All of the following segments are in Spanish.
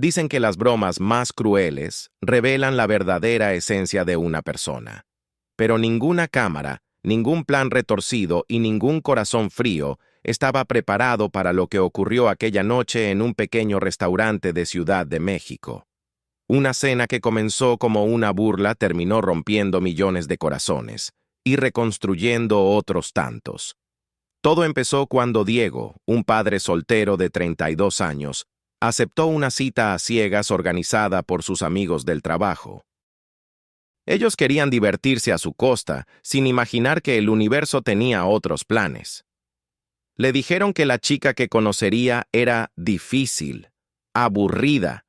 Dicen que las bromas más crueles revelan la verdadera esencia de una persona. Pero ninguna cámara, ningún plan retorcido y ningún corazón frío estaba preparado para lo que ocurrió aquella noche en un pequeño restaurante de Ciudad de México. Una cena que comenzó como una burla terminó rompiendo millones de corazones y reconstruyendo otros tantos. Todo empezó cuando Diego, un padre soltero de 32 años, aceptó una cita a ciegas organizada por sus amigos del trabajo. Ellos querían divertirse a su costa, sin imaginar que el universo tenía otros planes. Le dijeron que la chica que conocería era difícil, aburrida,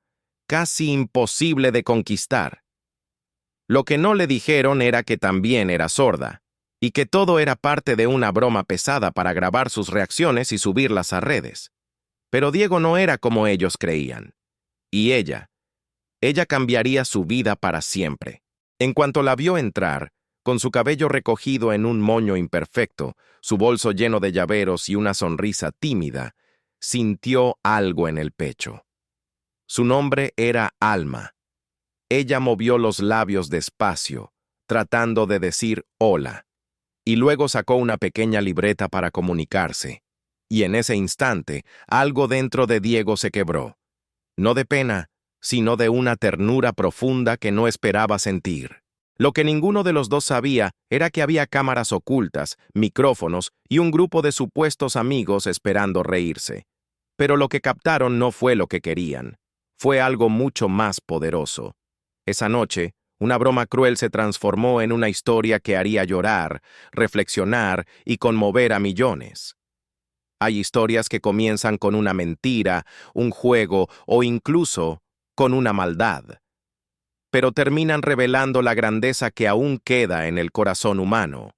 casi imposible de conquistar. Lo que no le dijeron era que también era sorda, y que todo era parte de una broma pesada para grabar sus reacciones y subirlas a redes. Pero Diego no era como ellos creían. Y ella cambiaría su vida para siempre. En cuanto la vio entrar, con su cabello recogido en un moño imperfecto, su bolso lleno de llaveros y una sonrisa tímida, sintió algo en el pecho. Su nombre era Alma. Ella movió los labios despacio, tratando de decir hola, y luego sacó una pequeña libreta para comunicarse. Y en ese instante, algo dentro de Diego se quebró. No de pena, sino de una ternura profunda que no esperaba sentir. Lo que ninguno de los dos sabía era que había cámaras ocultas, micrófonos y un grupo de supuestos amigos esperando reírse. Pero lo que captaron no fue lo que querían. Fue algo mucho más poderoso. Esa noche, una broma cruel se transformó en una historia que haría llorar, reflexionar y conmover a millones. Hay historias que comienzan con una mentira, un juego o incluso con una maldad, pero terminan revelando la grandeza que aún queda en el corazón humano.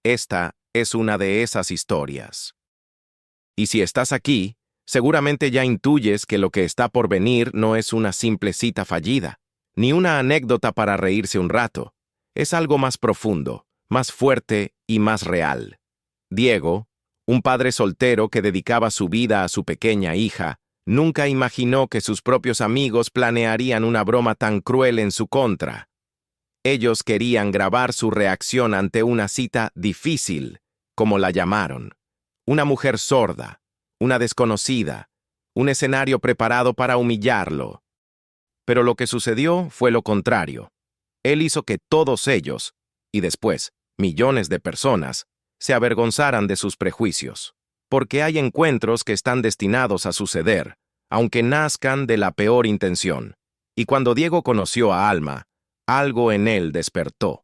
Esta es una de esas historias. Y si estás aquí, seguramente ya intuyes que lo que está por venir no es una simple cita fallida, ni una anécdota para reírse un rato. Es algo más profundo, más fuerte y más real. Diego, un padre soltero que dedicaba su vida a su pequeña hija, nunca imaginó que sus propios amigos planearían una broma tan cruel en su contra. Ellos querían grabar su reacción ante una cita difícil, como la llamaron. Una mujer sorda, una desconocida, un escenario preparado para humillarlo. Pero lo que sucedió fue lo contrario. Él hizo que todos ellos, y después millones de personas, se avergonzaran de sus prejuicios. Porque hay encuentros que están destinados a suceder, aunque nazcan de la peor intención. Y cuando Diego conoció a Alma, algo en él despertó.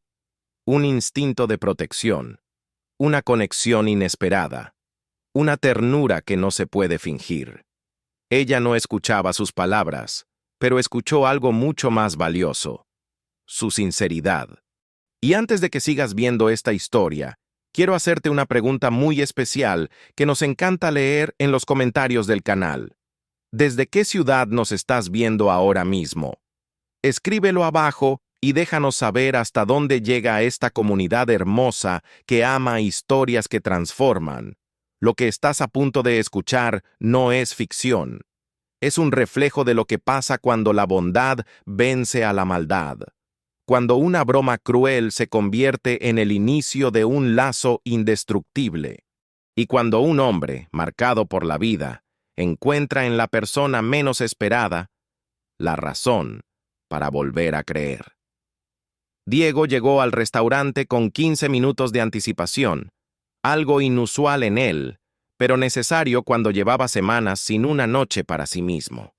Un instinto de protección, una conexión inesperada, una ternura que no se puede fingir. Ella no escuchaba sus palabras, pero escuchó algo mucho más valioso: su sinceridad. Y antes de que sigas viendo esta historia, quiero hacerte una pregunta muy especial que nos encanta leer en los comentarios del canal. ¿Desde qué ciudad nos estás viendo ahora mismo? Escríbelo abajo y déjanos saber hasta dónde llega esta comunidad hermosa que ama historias que transforman. Lo que estás a punto de escuchar no es ficción. Es un reflejo de lo que pasa cuando la bondad vence a la maldad. Cuando una broma cruel se convierte en el inicio de un lazo indestructible, y cuando un hombre, marcado por la vida, encuentra en la persona menos esperada la razón para volver a creer. Diego llegó al restaurante con 15 minutos de anticipación, algo inusual en él, pero necesario cuando llevaba semanas sin una noche para sí mismo.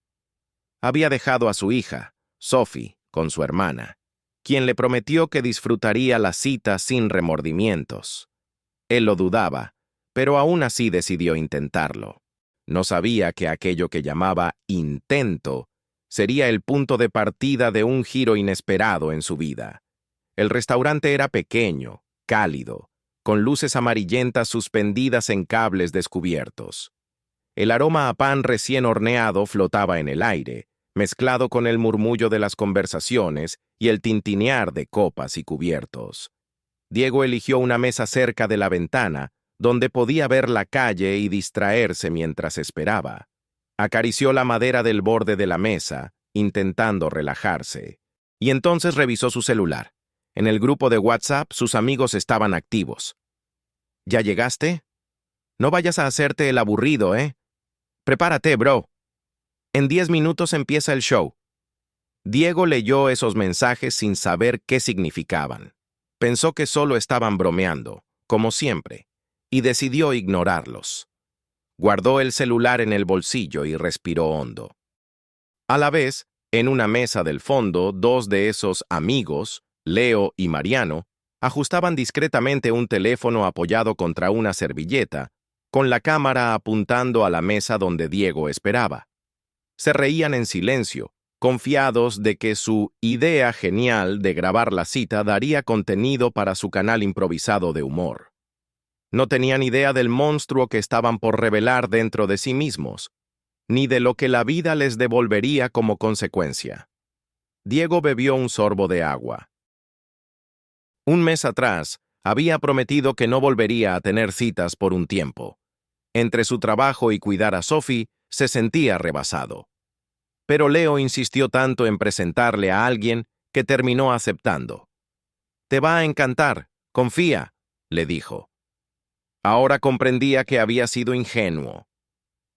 Había dejado a su hija, Sophie, con su hermana, quien le prometió que disfrutaría la cita sin remordimientos. Él lo dudaba, pero aún así decidió intentarlo. No sabía que aquello que llamaba intento sería el punto de partida de un giro inesperado en su vida. El restaurante era pequeño, cálido, con luces amarillentas suspendidas en cables descubiertos. El aroma a pan recién horneado flotaba en el aire, mezclado con el murmullo de las conversaciones y el tintinear de copas y cubiertos. Diego eligió una mesa cerca de la ventana, donde podía ver la calle y distraerse mientras esperaba. Acarició la madera del borde de la mesa, intentando relajarse. Y entonces revisó su celular. En el grupo de WhatsApp, sus amigos estaban activos. ¿Ya llegaste? No vayas a hacerte el aburrido, ¿eh? Prepárate, bro. En 10 minutos empieza el show. Diego leyó esos mensajes sin saber qué significaban. Pensó que solo estaban bromeando, como siempre, y decidió ignorarlos. Guardó el celular en el bolsillo y respiró hondo. A la vez, en una mesa del fondo, dos de esos amigos, Leo y Mariano, ajustaban discretamente un teléfono apoyado contra una servilleta, con la cámara apuntando a la mesa donde Diego esperaba. Se reían en silencio, confiados de que su idea genial de grabar la cita daría contenido para su canal improvisado de humor. No tenían idea del monstruo que estaban por revelar dentro de sí mismos, ni de lo que la vida les devolvería como consecuencia. Diego bebió un sorbo de agua. Un mes atrás, había prometido que no volvería a tener citas por un tiempo. Entre su trabajo y cuidar a Sophie, se sentía rebasado. Pero Leo insistió tanto en presentarle a alguien que terminó aceptando. «Te va a encantar, confía», le dijo. Ahora comprendía que había sido ingenuo.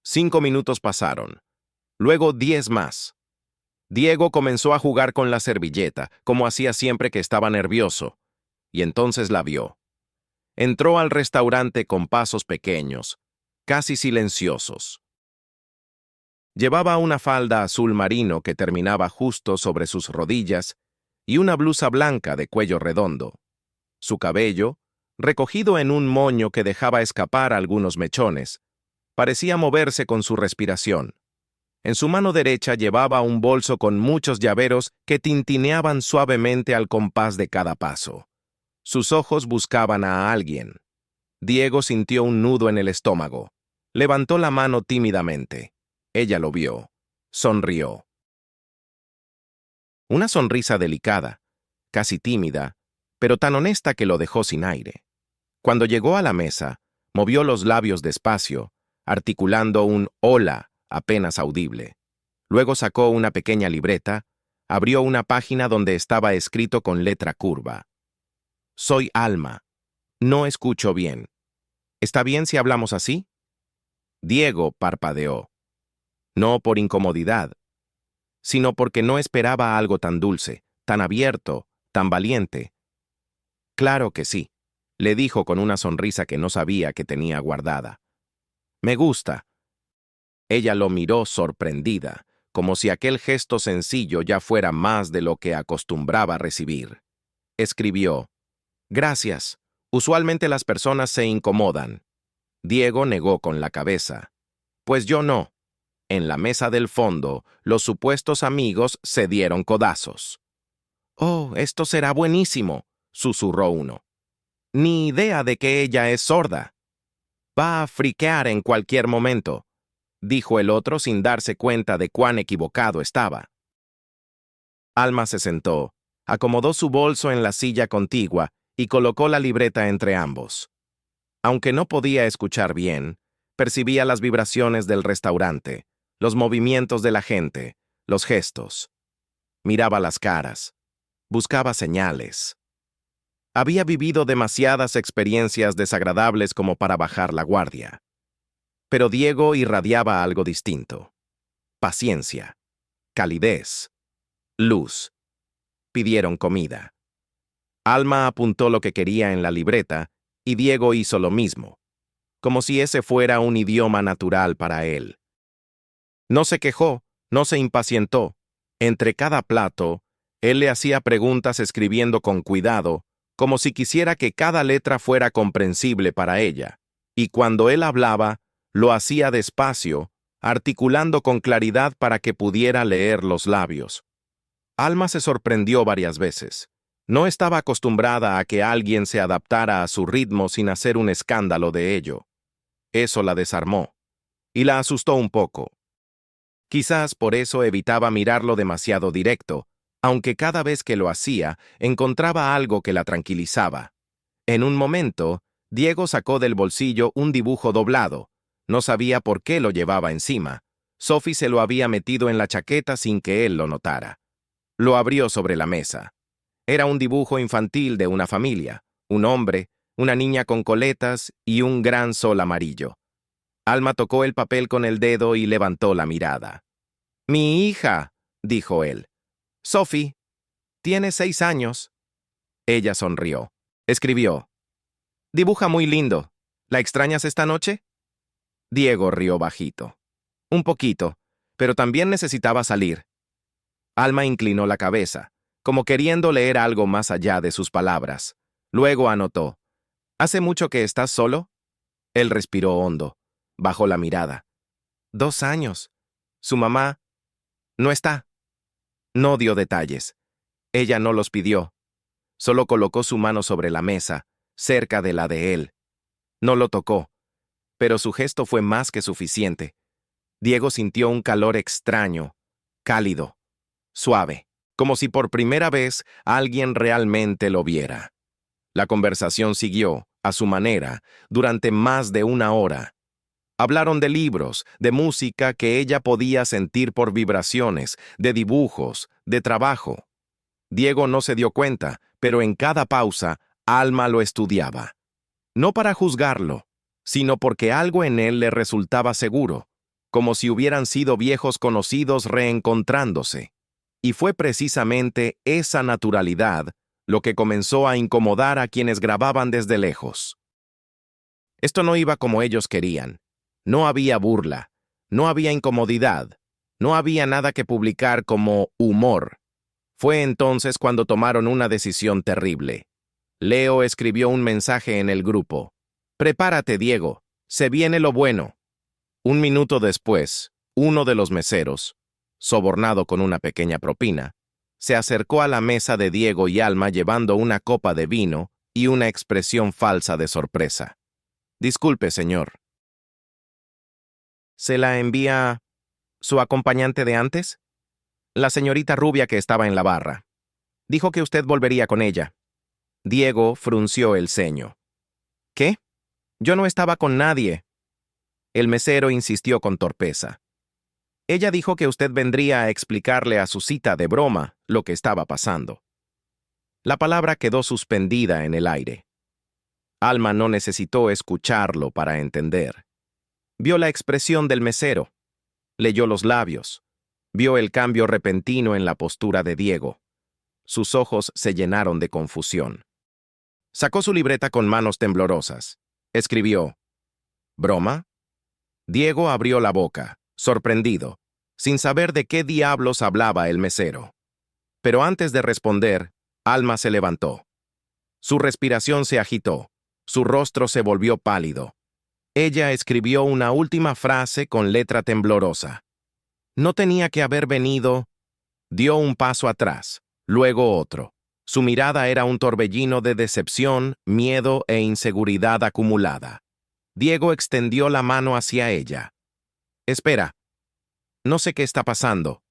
5 minutos pasaron, luego 10 más. Diego comenzó a jugar con la servilleta, como hacía siempre que estaba nervioso, y entonces la vio. Entró al restaurante con pasos pequeños, casi silenciosos. Llevaba una falda azul marino que terminaba justo sobre sus rodillas y una blusa blanca de cuello redondo. Su cabello, recogido en un moño que dejaba escapar algunos mechones, parecía moverse con su respiración. En su mano derecha llevaba un bolso con muchos llaveros que tintineaban suavemente al compás de cada paso. Sus ojos buscaban a alguien. Diego sintió un nudo en el estómago. Levantó la mano tímidamente. Ella lo vio. Sonrió. Una sonrisa delicada, casi tímida, pero tan honesta que lo dejó sin aire. Cuando llegó a la mesa, movió los labios despacio, articulando un «hola» apenas audible. Luego sacó una pequeña libreta, abrió una página donde estaba escrito con letra curva. «Soy Alma. No escucho bien. ¿Está bien si hablamos así?» Diego parpadeó. No por incomodidad, sino porque no esperaba algo tan dulce, tan abierto, tan valiente. «Claro que sí», le dijo con una sonrisa que no sabía que tenía guardada. «Me gusta». Ella lo miró sorprendida, como si aquel gesto sencillo ya fuera más de lo que acostumbraba recibir. Escribió: «Gracias. Usualmente las personas se incomodan». Diego negó con la cabeza. «Pues yo no». En la mesa del fondo, los supuestos amigos se dieron codazos. «Oh, esto será buenísimo», susurró uno. «Ni idea de que ella es sorda». «Va a friquear en cualquier momento», dijo el otro sin darse cuenta de cuán equivocado estaba. Alma se sentó, acomodó su bolso en la silla contigua y colocó la libreta entre ambos. Aunque no podía escuchar bien, percibía las vibraciones del restaurante, los movimientos de la gente, los gestos. Miraba las caras. Buscaba señales. Había vivido demasiadas experiencias desagradables como para bajar la guardia. Pero Diego irradiaba algo distinto. Paciencia, calidez, luz. Pidieron comida. Alma apuntó lo que quería en la libreta y Diego hizo lo mismo, como si ese fuera un idioma natural para él. No se quejó, no se impacientó. Entre cada plato, él le hacía preguntas escribiendo con cuidado, como si quisiera que cada letra fuera comprensible para ella. Y cuando él hablaba, lo hacía despacio, articulando con claridad para que pudiera leer los labios. Alma se sorprendió varias veces. No estaba acostumbrada a que alguien se adaptara a su ritmo sin hacer un escándalo de ello. Eso la desarmó y la asustó un poco. Quizás por eso evitaba mirarlo demasiado directo, aunque cada vez que lo hacía, encontraba algo que la tranquilizaba. En un momento, Diego sacó del bolsillo un dibujo doblado. No sabía por qué lo llevaba encima. Sophie se lo había metido en la chaqueta sin que él lo notara. Lo abrió sobre la mesa. Era un dibujo infantil de una familia, un hombre, una niña con coletas y un gran sol amarillo. Alma tocó el papel con el dedo y levantó la mirada. «Mi hija», dijo él. «Sophie, tiene 6 años». Ella sonrió. Escribió: «Dibuja muy lindo. ¿La extrañas esta noche?» Diego rió bajito. Un poquito, pero también necesitaba salir. Alma inclinó la cabeza, como queriendo leer algo más allá de sus palabras. Luego anotó: «¿Hace mucho que estás solo?» Él respiró hondo. Bajó la mirada. 2 años. Su mamá no está. No dio detalles. Ella no los pidió. Solo colocó su mano sobre la mesa, cerca de la de él. No lo tocó, pero su gesto fue más que suficiente. Diego sintió un calor extraño, cálido, suave, como si por primera vez alguien realmente lo viera. La conversación siguió, a su manera, durante más de 1 hora. Hablaron de libros, de música que ella podía sentir por vibraciones, de dibujos, de trabajo. Diego no se dio cuenta, pero en cada pausa, Alma lo estudiaba. No para juzgarlo, sino porque algo en él le resultaba seguro, como si hubieran sido viejos conocidos reencontrándose. Y fue precisamente esa naturalidad lo que comenzó a incomodar a quienes grababan desde lejos. Esto no iba como ellos querían. No había burla, no había incomodidad, no había nada que publicar como humor. Fue entonces cuando tomaron una decisión terrible. Leo escribió un mensaje en el grupo: «Prepárate, Diego, se viene lo bueno». 1 minuto después, uno de los meseros, sobornado con una pequeña propina, se acercó a la mesa de Diego y Alma llevando una copa de vino y una expresión falsa de sorpresa. «Disculpe, señor». «¿Se la envía su acompañante de antes?» «La señorita rubia que estaba en la barra. Dijo que usted volvería con ella». Diego frunció el ceño. «¿Qué? Yo no estaba con nadie». El mesero insistió con torpeza. «Ella dijo que usted vendría a explicarle a su cita de broma lo que estaba pasando». La palabra quedó suspendida en el aire. Alma no necesitó escucharlo para entender. Vio la expresión del mesero. Leyó los labios. Vio el cambio repentino en la postura de Diego. Sus ojos se llenaron de confusión. Sacó su libreta con manos temblorosas. Escribió: «¿Broma?». Diego abrió la boca, sorprendido, sin saber de qué diablos hablaba el mesero. Pero antes de responder, Alma se levantó. Su respiración se agitó, su rostro se volvió pálido. Ella escribió una última frase con letra temblorosa. No tenía que haber venido. Dio un paso atrás, luego otro. Su mirada era un torbellino de decepción, miedo e inseguridad acumulada. Diego extendió la mano hacia ella. «Espera. No sé qué está pasando».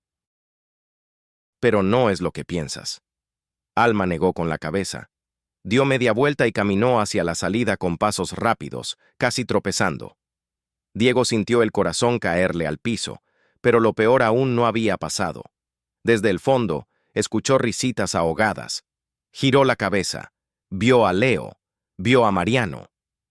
«Pero no es lo que piensas». Alma negó con la cabeza. Dio media vuelta y caminó hacia la salida con pasos rápidos, casi tropezando. Diego sintió el corazón caerle al piso, pero lo peor aún no había pasado. Desde el fondo, escuchó risitas ahogadas. Giró la cabeza. Vio a Leo. Vio a Mariano.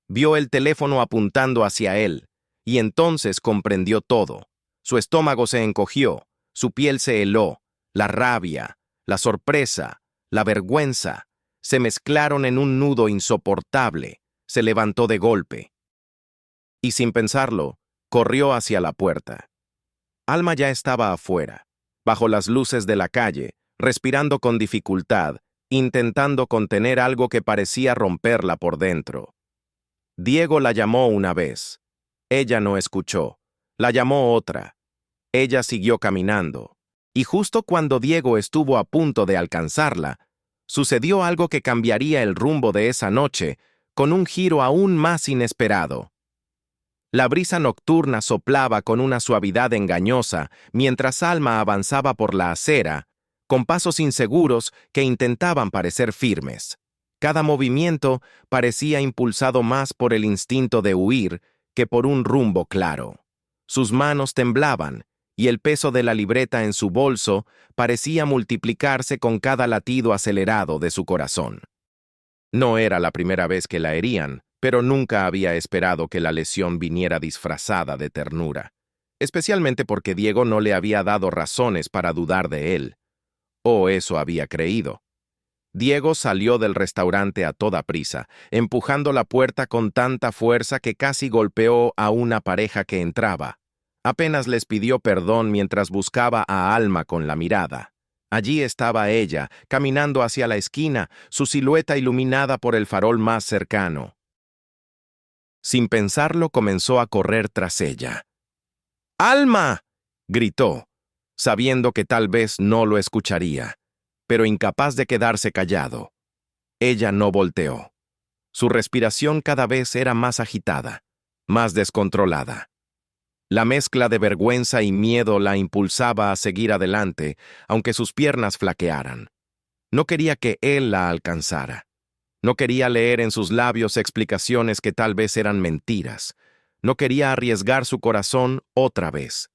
Vio el teléfono apuntando hacia él, y entonces comprendió todo. Su estómago se encogió, su piel se heló, la rabia, la sorpresa, la vergüenza, se mezclaron en un nudo insoportable. Se levantó de golpe. Y sin pensarlo, corrió hacia la puerta. Alma ya estaba afuera, bajo las luces de la calle, respirando con dificultad, intentando contener algo que parecía romperla por dentro. Diego la llamó una vez. Ella no escuchó. La llamó otra. Ella siguió caminando. Y justo cuando Diego estuvo a punto de alcanzarla, sucedió algo que cambiaría el rumbo de esa noche, con un giro aún más inesperado. La brisa nocturna soplaba con una suavidad engañosa mientras Alma avanzaba por la acera, con pasos inseguros que intentaban parecer firmes. Cada movimiento parecía impulsado más por el instinto de huir que por un rumbo claro. Sus manos temblaban, y el peso de la libreta en su bolso parecía multiplicarse con cada latido acelerado de su corazón. No era la primera vez que la herían, pero nunca había esperado que la lesión viniera disfrazada de ternura, especialmente porque Diego no le había dado razones para dudar de él. O eso había creído. Diego salió del restaurante a toda prisa, empujando la puerta con tanta fuerza que casi golpeó a una pareja que entraba. Apenas les pidió perdón mientras buscaba a Alma con la mirada. Allí estaba ella, caminando hacia la esquina, su silueta iluminada por el farol más cercano. Sin pensarlo, comenzó a correr tras ella. ¡Alma!, gritó, sabiendo que tal vez no lo escucharía, pero incapaz de quedarse callado. Ella no volteó. Su respiración cada vez era más agitada, más descontrolada. La mezcla de vergüenza y miedo la impulsaba a seguir adelante, aunque sus piernas flaquearan. No quería que él la alcanzara. No quería leer en sus labios explicaciones que tal vez eran mentiras. No quería arriesgar su corazón otra vez.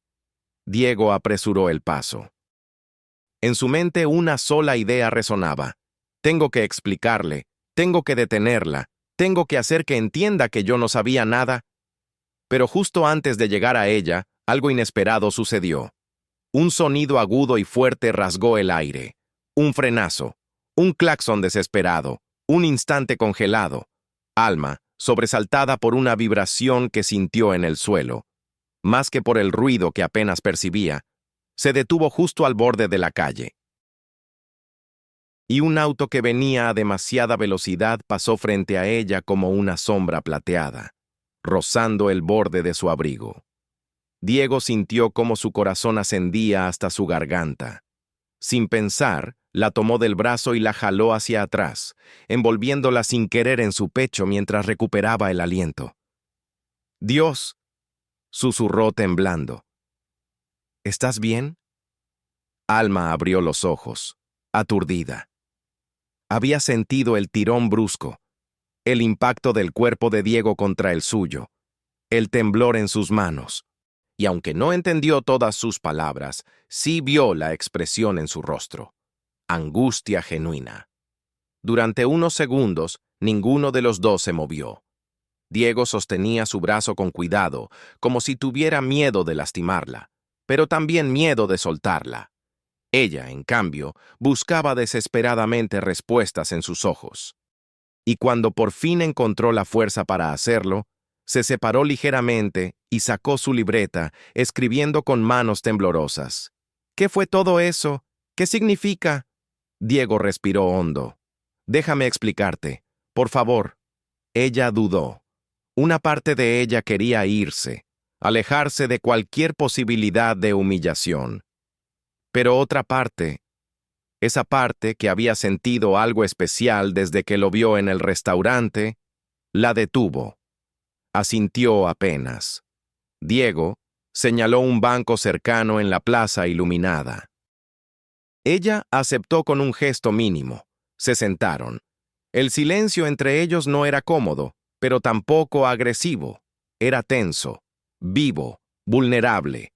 Diego apresuró el paso. En su mente una sola idea resonaba. Tengo que explicarle, tengo que detenerla, tengo que hacer que entienda que yo no sabía nada. Pero justo antes de llegar a ella, algo inesperado sucedió. Un sonido agudo y fuerte rasgó el aire. Un frenazo, un claxon desesperado, un instante congelado. Alma, sobresaltada por una vibración que sintió en el suelo, más que por el ruido que apenas percibía, se detuvo justo al borde de la calle. Y un auto que venía a demasiada velocidad pasó frente a ella como una sombra plateada, rozando el borde de su abrigo. Diego sintió cómo su corazón ascendía hasta su garganta. Sin pensar, la tomó del brazo y la jaló hacia atrás, envolviéndola sin querer en su pecho mientras recuperaba el aliento. «Dios», susurró temblando. «¿Estás bien?» Alma abrió los ojos, aturdida. Había sentido el tirón brusco, el impacto del cuerpo de Diego contra el suyo, el temblor en sus manos, y aunque no entendió todas sus palabras, sí vio la expresión en su rostro. Angustia genuina. Durante unos segundos, ninguno de los dos se movió. Diego sostenía su brazo con cuidado, como si tuviera miedo de lastimarla, pero también miedo de soltarla. Ella, en cambio, buscaba desesperadamente respuestas en sus ojos. Y cuando por fin encontró la fuerza para hacerlo, se separó ligeramente y sacó su libreta, escribiendo con manos temblorosas. «¿Qué fue todo eso? ¿Qué significa?» Diego respiró hondo. «Déjame explicarte. Por favor». Ella dudó. Una parte de ella quería irse, alejarse de cualquier posibilidad de humillación. Pero otra parte, esa parte que había sentido algo especial desde que lo vio en el restaurante, la detuvo. Asintió apenas. Diego señaló un banco cercano en la plaza iluminada. Ella aceptó con un gesto mínimo. Se sentaron. El silencio entre ellos no era cómodo, pero tampoco agresivo. Era tenso, vivo, vulnerable.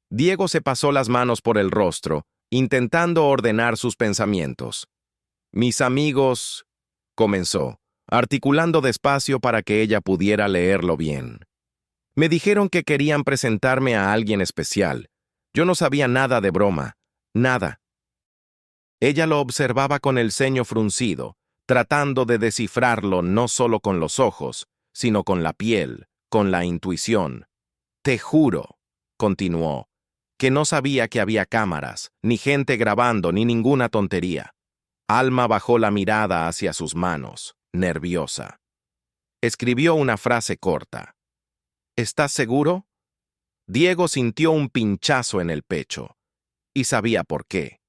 Diego se pasó las manos por el rostro, intentando ordenar sus pensamientos. «Mis amigos», comenzó, articulando despacio para que ella pudiera leerlo bien. «Me dijeron que querían presentarme a alguien especial. Yo no sabía nada de broma, nada». Ella lo observaba con el ceño fruncido, tratando de descifrarlo no solo con los ojos, sino con la piel, con la intuición. «Te juro», continuó, «que no sabía que había cámaras, ni gente grabando, ni ninguna tontería». Alma bajó la mirada hacia sus manos, nerviosa. Escribió una frase corta. «¿Estás seguro?» Diego sintió un pinchazo en el pecho, y sabía por qué.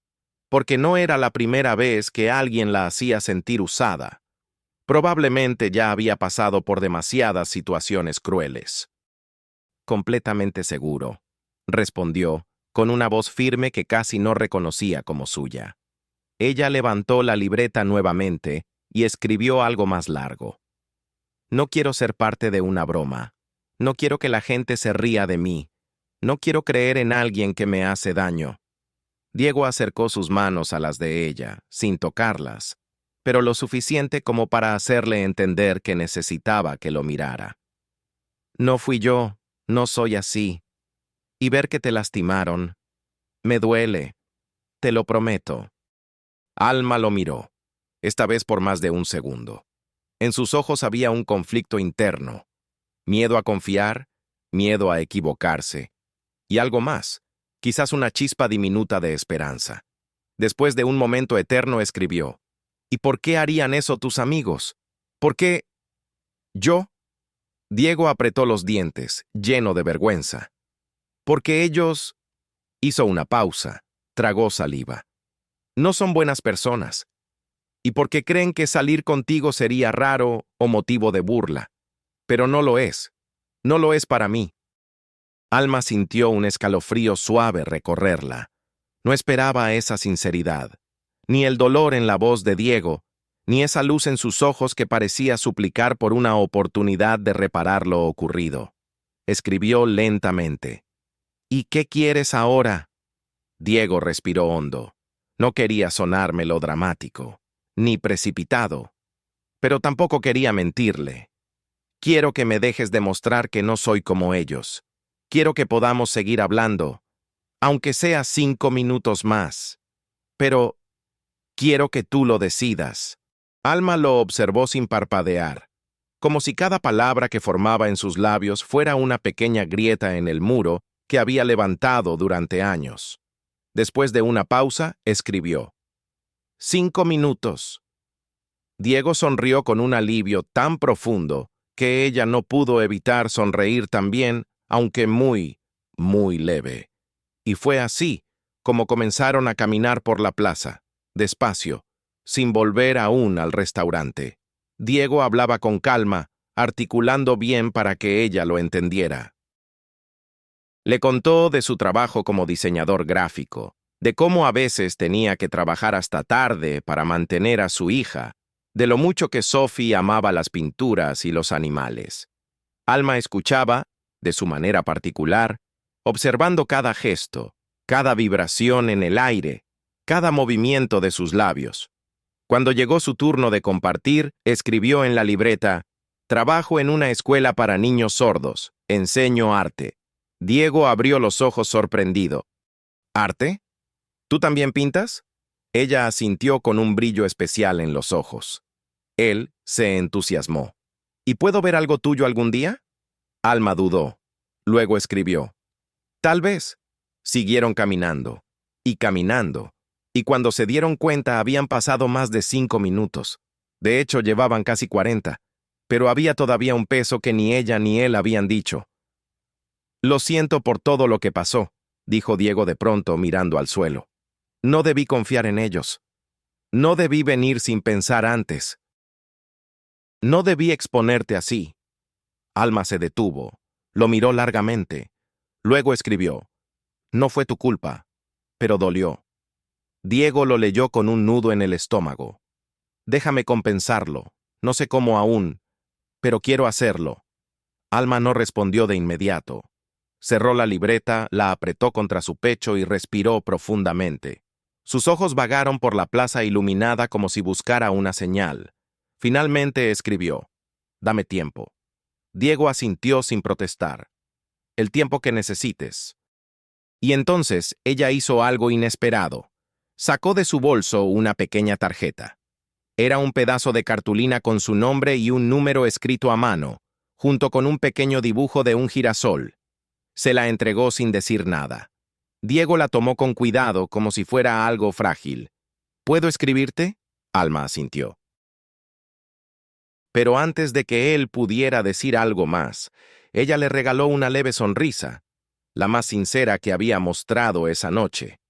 Porque no era la primera vez que alguien la hacía sentir usada. Probablemente ya había pasado por demasiadas situaciones crueles. «Completamente seguro», respondió, con una voz firme que casi no reconocía como suya. Ella levantó la libreta nuevamente y escribió algo más largo. «No quiero ser parte de una broma. No quiero que la gente se ría de mí. No quiero creer en alguien que me hace daño. Diego acercó sus manos a las de ella, sin tocarlas, pero lo suficiente como para hacerle entender que necesitaba que lo mirara. No fui yo, no soy así. Y ver que te lastimaron, me duele, te lo prometo. Alma lo miró, esta vez por más de un segundo. En sus ojos había un conflicto interno, miedo a confiar, miedo a equivocarse, y algo más, quizás una chispa diminuta de esperanza. Después de un momento eterno escribió, ¿y por qué harían eso tus amigos? ¿Por qué? ¿Yo? Diego apretó los dientes, lleno de vergüenza. Porque ellos... Hizo una pausa, tragó saliva. No son buenas personas. Y porque creen que salir contigo sería raro o motivo de burla. Pero no lo es. No lo es para mí. Alma sintió un escalofrío suave recorrerla. No esperaba esa sinceridad, ni el dolor en la voz de Diego, ni esa luz en sus ojos que parecía suplicar por una oportunidad de reparar lo ocurrido. Escribió lentamente. ¿Y qué quieres ahora? Diego respiró hondo. No quería sonar melodramático, ni precipitado, pero tampoco quería mentirle. Quiero que me dejes demostrar que no soy como ellos. Quiero que podamos seguir hablando, aunque sea 5 minutos más. Pero quiero que tú lo decidas. Alma lo observó sin parpadear, como si cada palabra que formaba en sus labios fuera una pequeña grieta en el muro que había levantado durante años. Después de una pausa, escribió: 5 minutos. Diego sonrió con un alivio tan profundo que ella no pudo evitar sonreír también, aunque muy, muy leve. Y fue así como comenzaron a caminar por la plaza, despacio, sin volver aún al restaurante. Diego hablaba con calma, articulando bien para que ella lo entendiera. Le contó de su trabajo como diseñador gráfico, de cómo a veces tenía que trabajar hasta tarde para mantener a su hija, de lo mucho que Sophie amaba las pinturas y los animales. Alma escuchaba, de su manera particular, observando cada gesto, cada vibración en el aire, cada movimiento de sus labios. Cuando llegó su turno de compartir, escribió en la libreta: «Trabajo en una escuela para niños sordos, enseño arte». Diego abrió los ojos sorprendido. ¿Arte? ¿Tú también pintas? Ella asintió con un brillo especial en los ojos. Él se entusiasmó. ¿Y puedo ver algo tuyo algún día? Alma dudó. Luego escribió: «Tal vez». Siguieron caminando. Y caminando. Y cuando se dieron cuenta habían pasado más de 5 minutos. De hecho, llevaban casi 40. Pero había todavía un peso que ni ella ni él habían dicho. «Lo siento por todo lo que pasó», dijo Diego de pronto mirando al suelo. «No debí confiar en ellos. No debí venir sin pensar antes. No debí exponerte así». Alma se detuvo, lo miró largamente. Luego escribió: «No fue tu culpa, pero dolió». Diego lo leyó con un nudo en el estómago. «Déjame compensarlo. No sé cómo aún, pero quiero hacerlo». Alma no respondió de inmediato. Cerró la libreta, la apretó contra su pecho y respiró profundamente. Sus ojos vagaron por la plaza iluminada como si buscara una señal. Finalmente escribió: «Dame tiempo». Diego asintió sin protestar. «El tiempo que necesites». Y entonces ella hizo algo inesperado. Sacó de su bolso una pequeña tarjeta. Era un pedazo de cartulina con su nombre y un número escrito a mano, junto con un pequeño dibujo de un girasol. Se la entregó sin decir nada. Diego la tomó con cuidado, como si fuera algo frágil. ¿Puedo escribirte? Alma asintió. Pero antes de que él pudiera decir algo más, ella le regaló una leve sonrisa, la más sincera que había mostrado esa noche,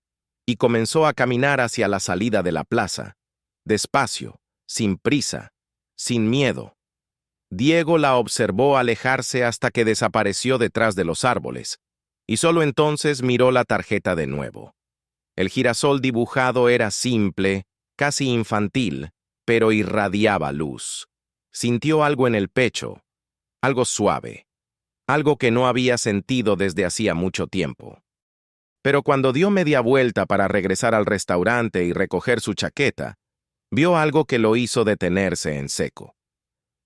y comenzó a caminar hacia la salida de la plaza, despacio, sin prisa, sin miedo. Diego la observó alejarse hasta que desapareció detrás de los árboles, y solo entonces miró la tarjeta de nuevo. El girasol dibujado era simple, casi infantil, pero irradiaba luz. Sintió algo en el pecho, algo suave, algo que no había sentido desde hacía mucho tiempo. Pero cuando dio media vuelta para regresar al restaurante y recoger su chaqueta, vio algo que lo hizo detenerse en seco.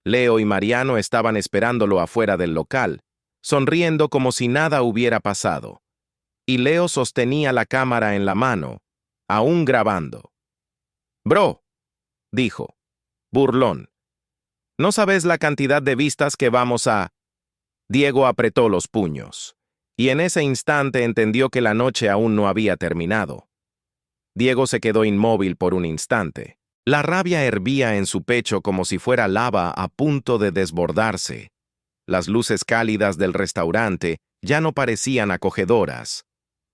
Leo y Mariano estaban esperándolo afuera del local, sonriendo como si nada hubiera pasado, y Leo sostenía la cámara en la mano, aún grabando. «Bro», dijo, burlón, «¿no sabes la cantidad de vistas que vamos a...?» Diego apretó los puños, y en ese instante entendió que la noche aún no había terminado. Diego se quedó inmóvil por un instante. La rabia hervía en su pecho como si fuera lava a punto de desbordarse. Las luces cálidas del restaurante ya no parecían acogedoras.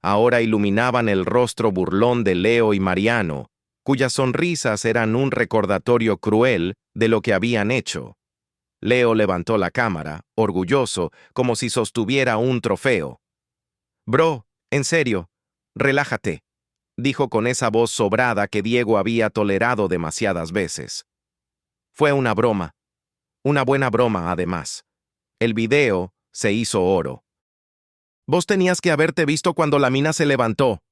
Ahora iluminaban el rostro burlón de Leo y Mariano, cuyas sonrisas eran un recordatorio cruel de lo que habían hecho. Leo levantó la cámara, orgulloso, como si sostuviera un trofeo. «Bro, en serio, relájate», dijo con esa voz sobrada que Diego había tolerado demasiadas veces. Fue una broma. Una buena broma, además. El video se hizo oro. «Vos tenías que haberte visto cuando la mina se levantó».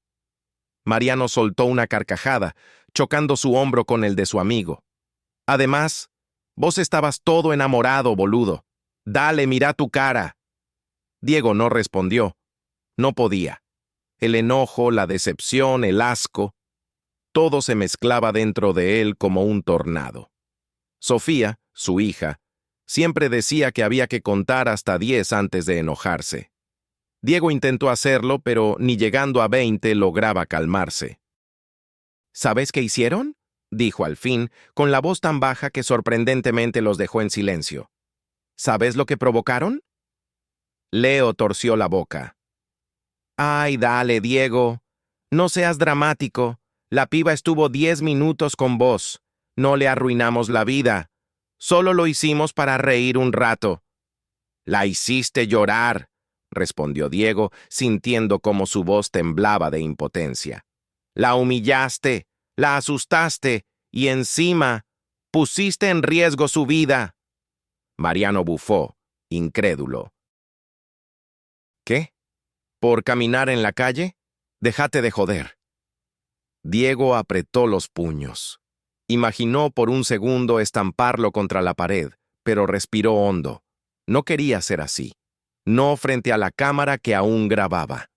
Mariano soltó una carcajada, chocando su hombro con el de su amigo. «Además, vos estabas todo enamorado, boludo. Dale, mira tu cara». Diego no respondió. No podía. El enojo, la decepción, el asco, todo se mezclaba dentro de él como un tornado. Sofía, su hija, siempre decía que había que contar hasta 10 antes de enojarse. Diego intentó hacerlo, pero ni llegando a 20 lograba calmarse. «¿Sabes qué hicieron?», dijo al fin, con la voz tan baja que sorprendentemente los dejó en silencio. «¿Sabes lo que provocaron?». Leo torció la boca. «Ay, dale, Diego. No seas dramático. La piba estuvo 10 minutos con vos. No le arruinamos la vida. Solo lo hicimos para reír un rato». «La hiciste llorar», respondió Diego, sintiendo cómo su voz temblaba de impotencia. «La humillaste, la asustaste y encima pusiste en riesgo su vida». Mariano bufó, incrédulo. «¿Qué? ¿Por caminar en la calle? Déjate de joder». Diego apretó los puños. Imaginó por un segundo estamparlo contra la pared, pero respiró hondo. No quería ser así. No frente a la cámara que aún grababa.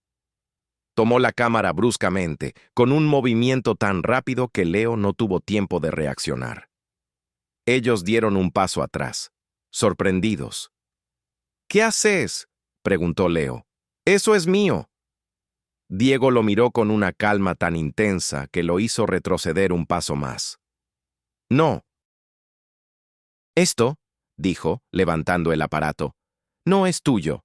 Tomó la cámara bruscamente, con un movimiento tan rápido que Leo no tuvo tiempo de reaccionar. Ellos dieron un paso atrás, sorprendidos. «¿Qué haces?», preguntó Leo. «Eso es mío». Diego lo miró con una calma tan intensa que lo hizo retroceder un paso más. «No». «Esto», dijo, levantando el aparato, «no es tuyo.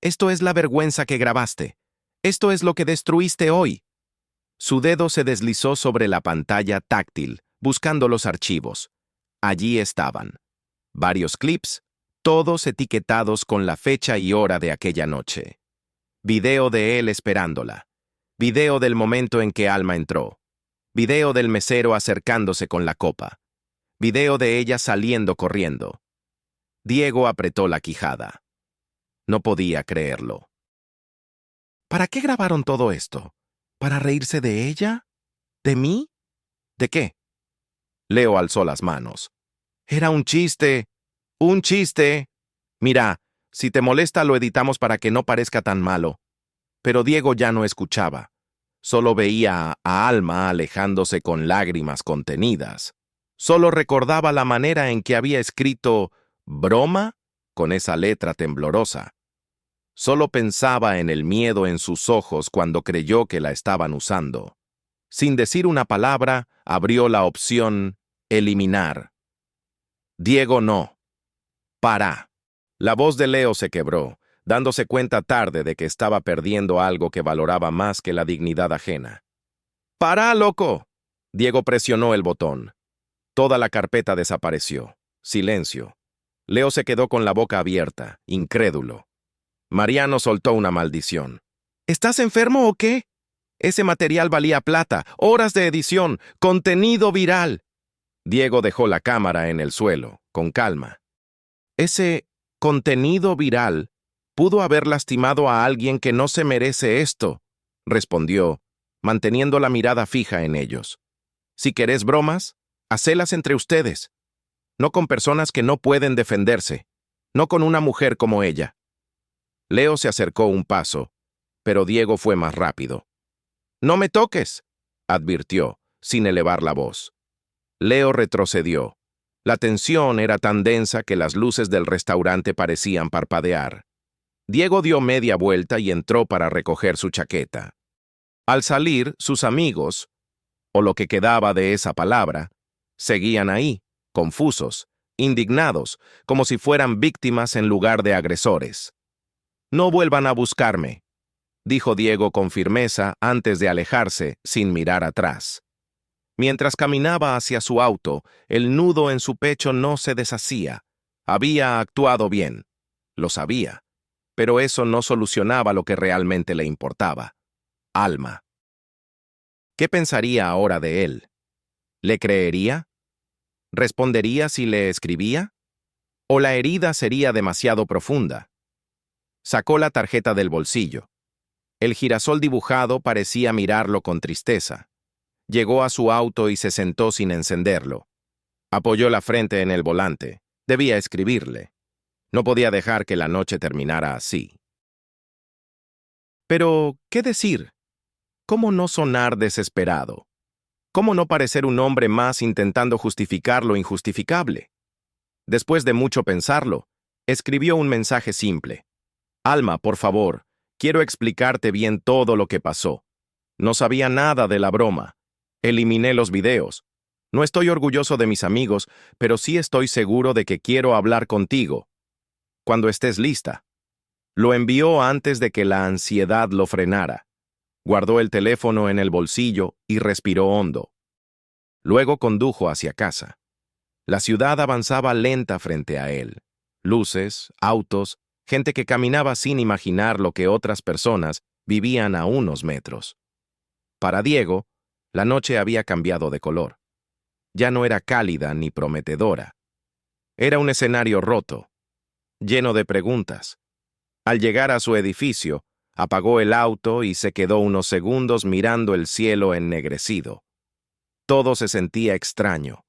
Esto es la vergüenza que grabaste. Esto es lo que destruiste hoy». Su dedo se deslizó sobre la pantalla táctil, buscando los archivos. Allí estaban. Varios clips, todos etiquetados con la fecha y hora de aquella noche. Video de él esperándola. Video del momento en que Alma entró. Video del mesero acercándose con la copa. Video de ella saliendo corriendo. Diego apretó la quijada. No podía creerlo. ¿Para qué grabaron todo esto? ¿Para reírse de ella? ¿De mí? ¿De qué? Leo alzó las manos. «Era un chiste. ¡Un chiste! Mira, si te molesta lo editamos para que no parezca tan malo». Pero Diego ya no escuchaba. Solo veía a Alma alejándose con lágrimas contenidas. Solo recordaba la manera en que había escrito «broma» con esa letra temblorosa. Solo pensaba en el miedo en sus ojos cuando creyó que la estaban usando. Sin decir una palabra, abrió la opción «eliminar». «Diego, no. Para». La voz de Leo se quebró, dándose cuenta tarde de que estaba perdiendo algo que valoraba más que la dignidad ajena. «¡Para, loco!». Diego presionó el botón. Toda la carpeta desapareció. Silencio. Leo se quedó con la boca abierta, incrédulo. Mariano soltó una maldición. «¿Estás enfermo o qué? Ese material valía plata, horas de edición, contenido viral». Diego dejó la cámara en el suelo, con calma. «Ese contenido viral Pudo haber lastimado a alguien que no se merece esto, respondió, manteniendo la mirada fija en ellos. Si querés bromas, hacelas entre ustedes, no con personas que no pueden defenderse, no con una mujer como ella. Leo se acercó un paso, pero Diego fue más rápido. «No me toques», advirtió, sin elevar la voz. Leo retrocedió. La tensión era tan densa que las luces del restaurante parecían parpadear. Diego dio media vuelta y entró para recoger su chaqueta. Al salir, sus amigos, o lo que quedaba de esa palabra, seguían ahí, confusos, indignados, como si fueran víctimas en lugar de agresores. «No vuelvan a buscarme», dijo Diego con firmeza antes de alejarse, sin mirar atrás. Mientras caminaba hacia su auto, el nudo en su pecho no se deshacía. Había actuado bien. Lo sabía. Pero eso no solucionaba lo que realmente le importaba. Alma. ¿Qué pensaría ahora de él? ¿Le creería? ¿Respondería si le escribía? ¿O la herida sería demasiado profunda? Sacó la tarjeta del bolsillo. El girasol dibujado parecía mirarlo con tristeza. Llegó a su auto y se sentó sin encenderlo. Apoyó la frente en el volante. Debía escribirle. No podía dejar que la noche terminara así. Pero, ¿qué decir? ¿Cómo no sonar desesperado? ¿Cómo no parecer un hombre más intentando justificar lo injustificable? Después de mucho pensarlo, escribió un mensaje simple. «Alma, por favor, quiero explicarte bien todo lo que pasó. No sabía nada de la broma. Eliminé los videos. No estoy orgulloso de mis amigos, pero sí estoy seguro de que quiero hablar contigo. Cuando estés lista». Lo envió antes de que la ansiedad lo frenara. Guardó el teléfono en el bolsillo y respiró hondo. Luego condujo hacia casa. La ciudad avanzaba lenta frente a él. Luces, autos, gente que caminaba sin imaginar lo que otras personas vivían a unos metros. Para Diego, la noche había cambiado de color. Ya no era cálida ni prometedora. Era un escenario roto, lleno de preguntas. Al llegar a su edificio, apagó el auto y se quedó unos segundos mirando el cielo ennegrecido. Todo se sentía extraño,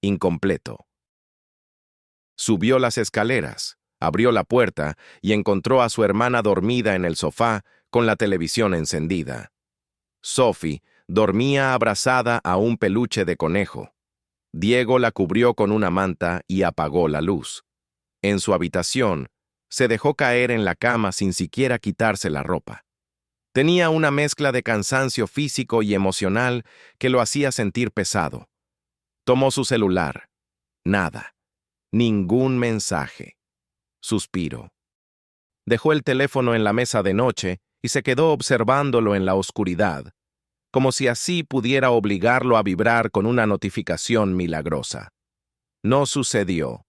incompleto. Subió las escaleras, abrió la puerta y encontró a su hermana dormida en el sofá con la televisión encendida. Sophie dormía abrazada a un peluche de conejo. Diego la cubrió con una manta y apagó la luz. En su habitación, se dejó caer en la cama sin siquiera quitarse la ropa. Tenía una mezcla de cansancio físico y emocional que lo hacía sentir pesado. Tomó su celular. Nada. Ningún mensaje. Suspiro. Dejó el teléfono en la mesa de noche y se quedó observándolo en la oscuridad, como si así pudiera obligarlo a vibrar con una notificación milagrosa. No sucedió.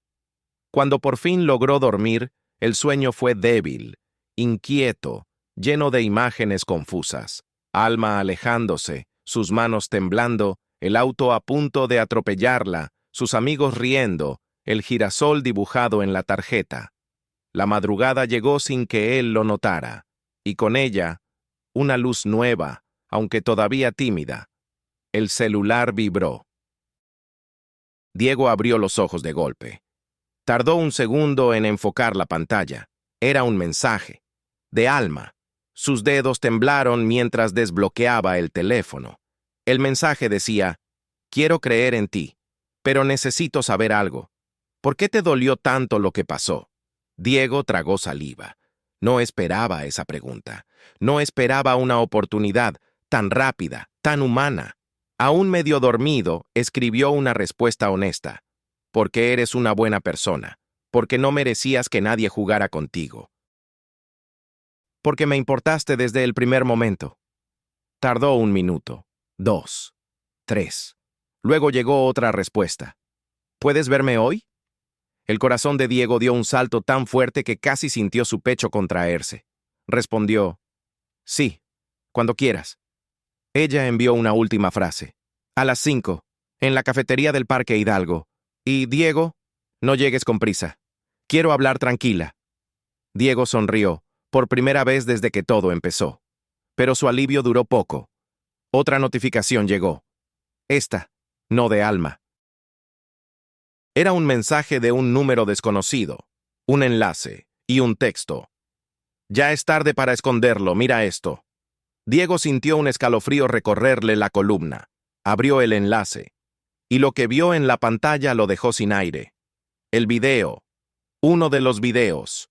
Cuando por fin logró dormir, el sueño fue débil, inquieto, lleno de imágenes confusas. Alma alejándose, sus manos temblando, el auto a punto de atropellarla, sus amigos riendo, el girasol dibujado en la tarjeta. La madrugada llegó sin que él lo notara, y con ella, una luz nueva, aunque todavía tímida. El celular vibró. Diego abrió los ojos de golpe. Tardó un segundo en enfocar la pantalla. Era un mensaje. De Alma. Sus dedos temblaron mientras desbloqueaba el teléfono. El mensaje decía: «Quiero creer en ti, pero necesito saber algo. ¿Por qué te dolió tanto lo que pasó?» Diego tragó saliva. No esperaba esa pregunta. No esperaba una oportunidad tan rápida, tan humana. Aún medio dormido, escribió una respuesta honesta. «Porque eres una buena persona. Porque no merecías que nadie jugara contigo. Porque me importaste desde el primer momento». Tardó 1 minuto, 2, 3. Luego llegó otra respuesta. «¿Puedes verme hoy?» El corazón de Diego dio un salto tan fuerte que casi sintió su pecho contraerse. Respondió: «Sí, cuando quieras». Ella envió una última frase. «A las 5, en la cafetería del Parque Hidalgo. Y, Diego, no llegues con prisa. Quiero hablar tranquila». Diego sonrió, por primera vez desde que todo empezó. Pero su alivio duró poco. Otra notificación llegó. Esta, no de Alma. Era un mensaje de un número desconocido, un enlace y un texto. Ya es tarde para esconderlo, mira esto. Diego sintió un escalofrío recorrerle la columna. Abrió el enlace. Y lo que vio en la pantalla lo dejó sin aire. El video. Uno de los videos.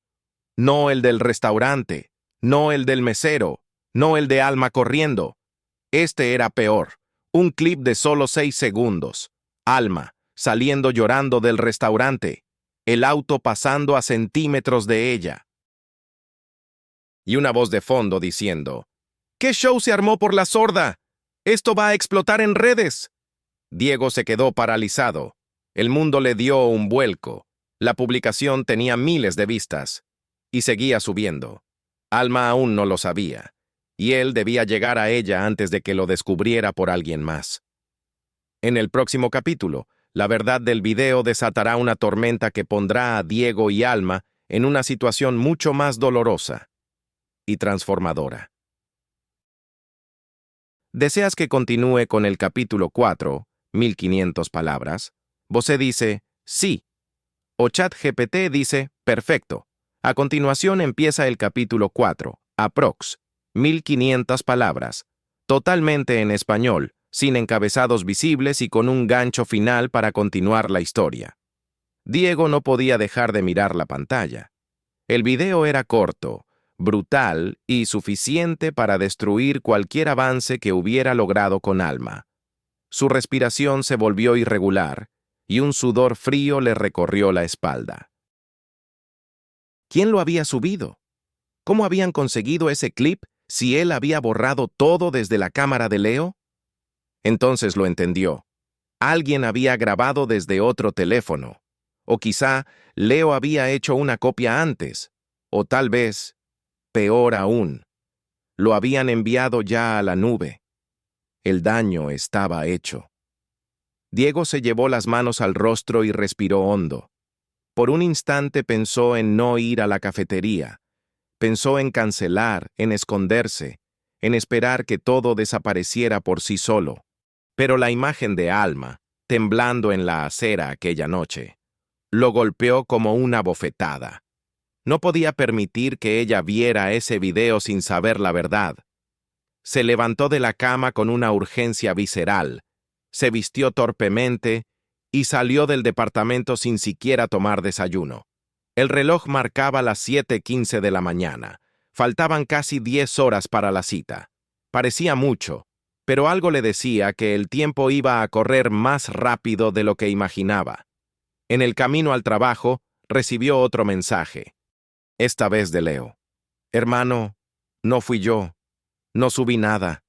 No el del restaurante. No el del mesero. No el de Alma corriendo. Este era peor. Un clip de solo 6 segundos. Alma, saliendo llorando del restaurante. El auto pasando a centímetros de ella. Y una voz de fondo diciendo: ¿Qué show se armó por la sorda? ¡Esto va a explotar en redes! Diego se quedó paralizado. El mundo le dio un vuelco. La publicación tenía miles de vistas. Y seguía subiendo. Alma aún no lo sabía. Y él debía llegar a ella antes de que lo descubriera por alguien más. En el próximo capítulo, la verdad del video desatará una tormenta que pondrá a Diego y Alma en una situación mucho más dolorosa y transformadora. ¿Deseas que continúe con el capítulo 4, 1500 palabras? Vosé dice, sí. O ChatGPT dice, perfecto. A continuación empieza el capítulo 4, aprox, 1500 palabras, totalmente en español, sin encabezados visibles y con un gancho final para continuar la historia. Diego no podía dejar de mirar la pantalla. El video era corto, brutal y suficiente para destruir cualquier avance que hubiera logrado con Alma. Su respiración se volvió irregular y un sudor frío le recorrió la espalda. ¿Quién lo había subido? ¿Cómo habían conseguido ese clip si él había borrado todo desde la cámara de Leo? Entonces lo entendió. Alguien había grabado desde otro teléfono. O quizá Leo había hecho una copia antes. O tal vez, peor aún, lo habían enviado ya a la nube. El daño estaba hecho. Diego se llevó las manos al rostro y respiró hondo. Por un instante pensó en no ir a la cafetería. Pensó en cancelar, en esconderse, en esperar que todo desapareciera por sí solo. Pero la imagen de Alma, temblando en la acera aquella noche, lo golpeó como una bofetada. No podía permitir que ella viera ese video sin saber la verdad. Se levantó de la cama con una urgencia visceral, se vistió torpemente y salió del departamento sin siquiera tomar desayuno. El reloj marcaba las 7:15 de la mañana. Faltaban casi 10 horas para la cita. Parecía mucho, pero algo le decía que el tiempo iba a correr más rápido de lo que imaginaba. En el camino al trabajo, recibió otro mensaje. Esta vez de Leo. Hermano, no fui yo. No subí nada.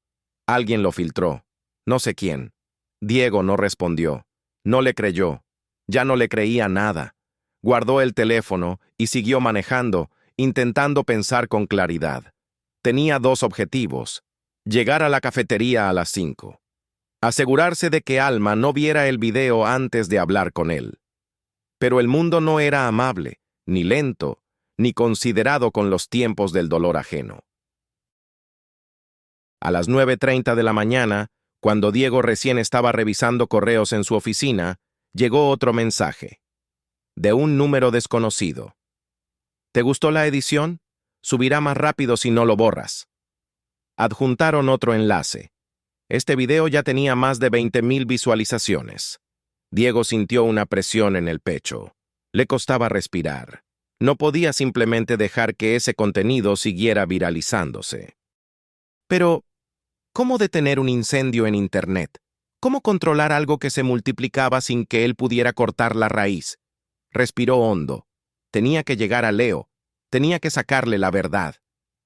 Alguien lo filtró. No sé quién. Diego no respondió. No le creyó. Ya no le creía nada. Guardó el teléfono y siguió manejando, intentando pensar con claridad. Tenía 2 objetivos: llegar a la cafetería a las 5. Asegurarse de que Alma no viera el video antes de hablar con él. Pero el mundo no era amable, ni lento, ni considerado con los tiempos del dolor ajeno. A las 9:30 de la mañana, cuando Diego recién estaba revisando correos en su oficina, llegó otro mensaje. De un número desconocido. ¿Te gustó la edición? Subirá más rápido si no lo borras. Adjuntaron otro enlace. Este video ya tenía más de 20,000 visualizaciones. Diego sintió una presión en el pecho. Le costaba respirar. No podía simplemente dejar que ese contenido siguiera viralizándose. Pero, ¿cómo detener un incendio en Internet? ¿Cómo controlar algo que se multiplicaba sin que él pudiera cortar la raíz? Respiró hondo. Tenía que llegar a Leo. Tenía que sacarle la verdad.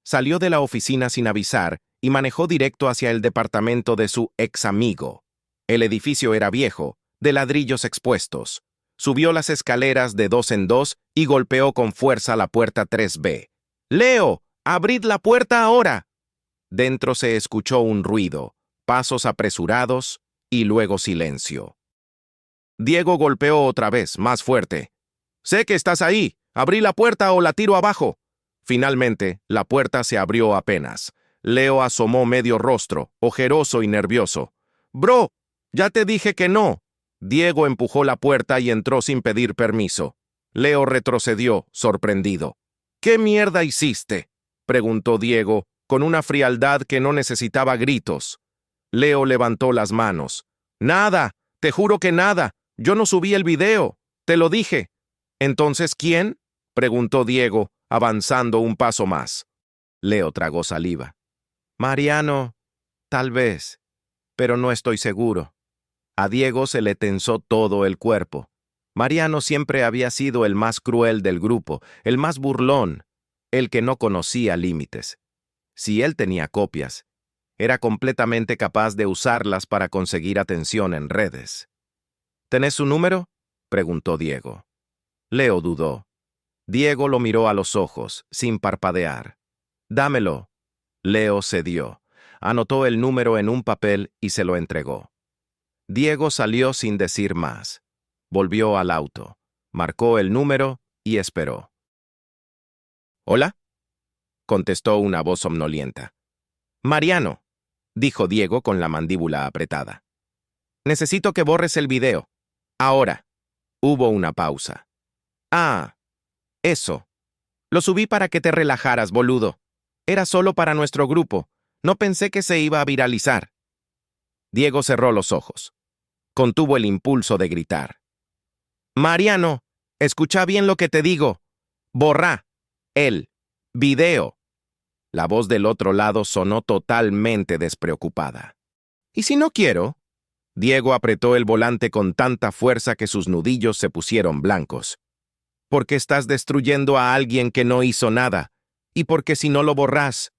Salió de la oficina sin avisar y manejó directo hacia el departamento de su ex amigo. El edificio era viejo, de ladrillos expuestos. Subió las escaleras de 2 en 2 y golpeó con fuerza la puerta 3B. ¡Leo! ¡Abrid la puerta ahora! Dentro se escuchó un ruido, pasos apresurados y luego silencio. Diego golpeó otra vez, más fuerte. «Sé que estás ahí. Abrí la puerta o la tiro abajo». Finalmente, la puerta se abrió apenas. Leo asomó medio rostro, ojeroso y nervioso. «Bro, ya te dije que no». Diego empujó la puerta y entró sin pedir permiso. Leo retrocedió, sorprendido. «¿Qué mierda hiciste?», preguntó Diego, con una frialdad que no necesitaba gritos. Leo levantó las manos. «Nada, te juro que nada. Yo no subí el video. Te lo dije». «¿Entonces quién?», preguntó Diego, avanzando un paso más. Leo tragó saliva. «Mariano, tal vez, pero no estoy seguro». A Diego se le tensó todo el cuerpo. Mariano siempre había sido el más cruel del grupo, el más burlón, el que no conocía límites. Si él tenía copias, era completamente capaz de usarlas para conseguir atención en redes. «¿Tenés su número?», preguntó Diego. Leo dudó. Diego lo miró a los ojos, sin parpadear. «Dámelo». Leo cedió. Anotó el número en un papel y se lo entregó. Diego salió sin decir más. Volvió al auto, marcó el número y esperó. «¿Hola?», contestó una voz somnolienta. «Mariano», dijo Diego con la mandíbula apretada. «Necesito que borres el video. Ahora». Hubo una pausa. «Ah, eso. Lo subí para que te relajaras, boludo. Era solo para nuestro grupo. No pensé que se iba a viralizar». Diego cerró los ojos. Contuvo el impulso de gritar. «Mariano, escucha bien lo que te digo. Borra el video». La voz del otro lado sonó totalmente despreocupada. «¿Y si no quiero?». Diego apretó el volante con tanta fuerza que sus nudillos se pusieron blancos. «Porque estás destruyendo a alguien que no hizo nada, y porque si no lo borras,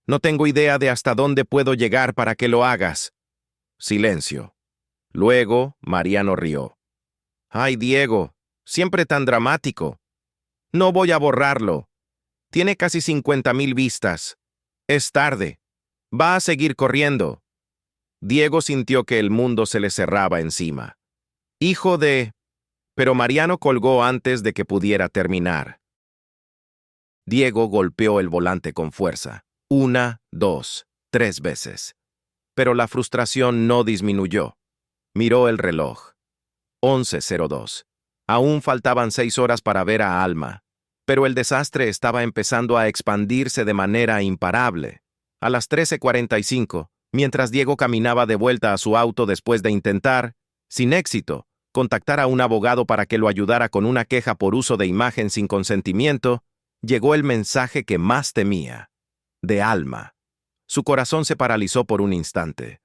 no tengo idea de hasta dónde puedo llegar para que lo hagas». Silencio. Luego, Mariano rió. «Ay, Diego, siempre tan dramático. No voy a borrarlo. Tiene casi 50,000 vistas. Es tarde. Va a seguir corriendo». Diego sintió que el mundo se le cerraba encima. «Hijo de...». Pero Mariano colgó antes de que pudiera terminar. Diego golpeó el volante con fuerza. 1, 2, 3 veces. Pero la frustración no disminuyó. Miró el reloj. 11:02. Aún faltaban 6 horas para ver a Alma. Pero el desastre estaba empezando a expandirse de manera imparable. A las 13:45, mientras Diego caminaba de vuelta a su auto después de intentar, sin éxito, contactar a un abogado para que lo ayudara con una queja por uso de imagen sin consentimiento, llegó el mensaje que más temía, de Alma. Su corazón se paralizó por un instante.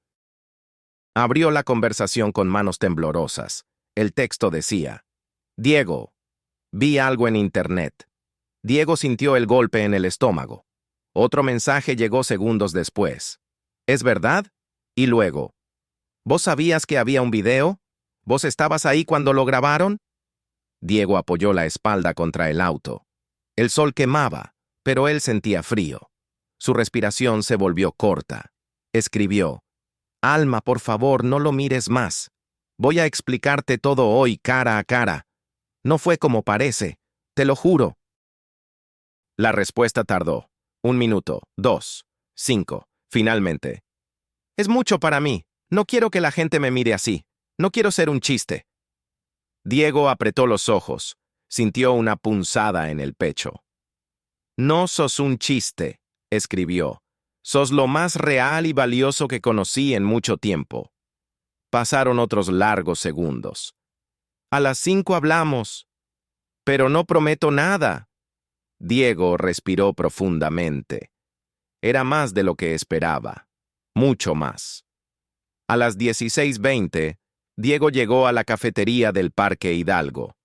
Abrió la conversación con manos temblorosas. El texto decía: «Diego, vi algo en internet». Diego sintió el golpe en el estómago. Otro mensaje llegó segundos después. «¿Es verdad?». Y luego: «¿Vos sabías que había un video? ¿Vos estabas ahí cuando lo grabaron?». Diego apoyó la espalda contra el auto. El sol quemaba, pero él sentía frío. Su respiración se volvió corta. Escribió: «Alma, por favor, no lo mires más. Voy a explicarte todo hoy cara a cara. No fue como parece, te lo juro». La respuesta tardó. 1 minuto, 2, 5. Finalmente: «Es mucho para mí. No quiero que la gente me mire así. No quiero ser un chiste». Diego apretó los ojos. Sintió una punzada en el pecho. «No sos un chiste», escribió. «Sos lo más real y valioso que conocí en mucho tiempo». Pasaron otros largos segundos. «A las 5 hablamos». «Pero no prometo nada». Diego respiró profundamente. Era más de lo que esperaba. Mucho más. A las 16:20, Diego llegó a la cafetería del Parque Hidalgo.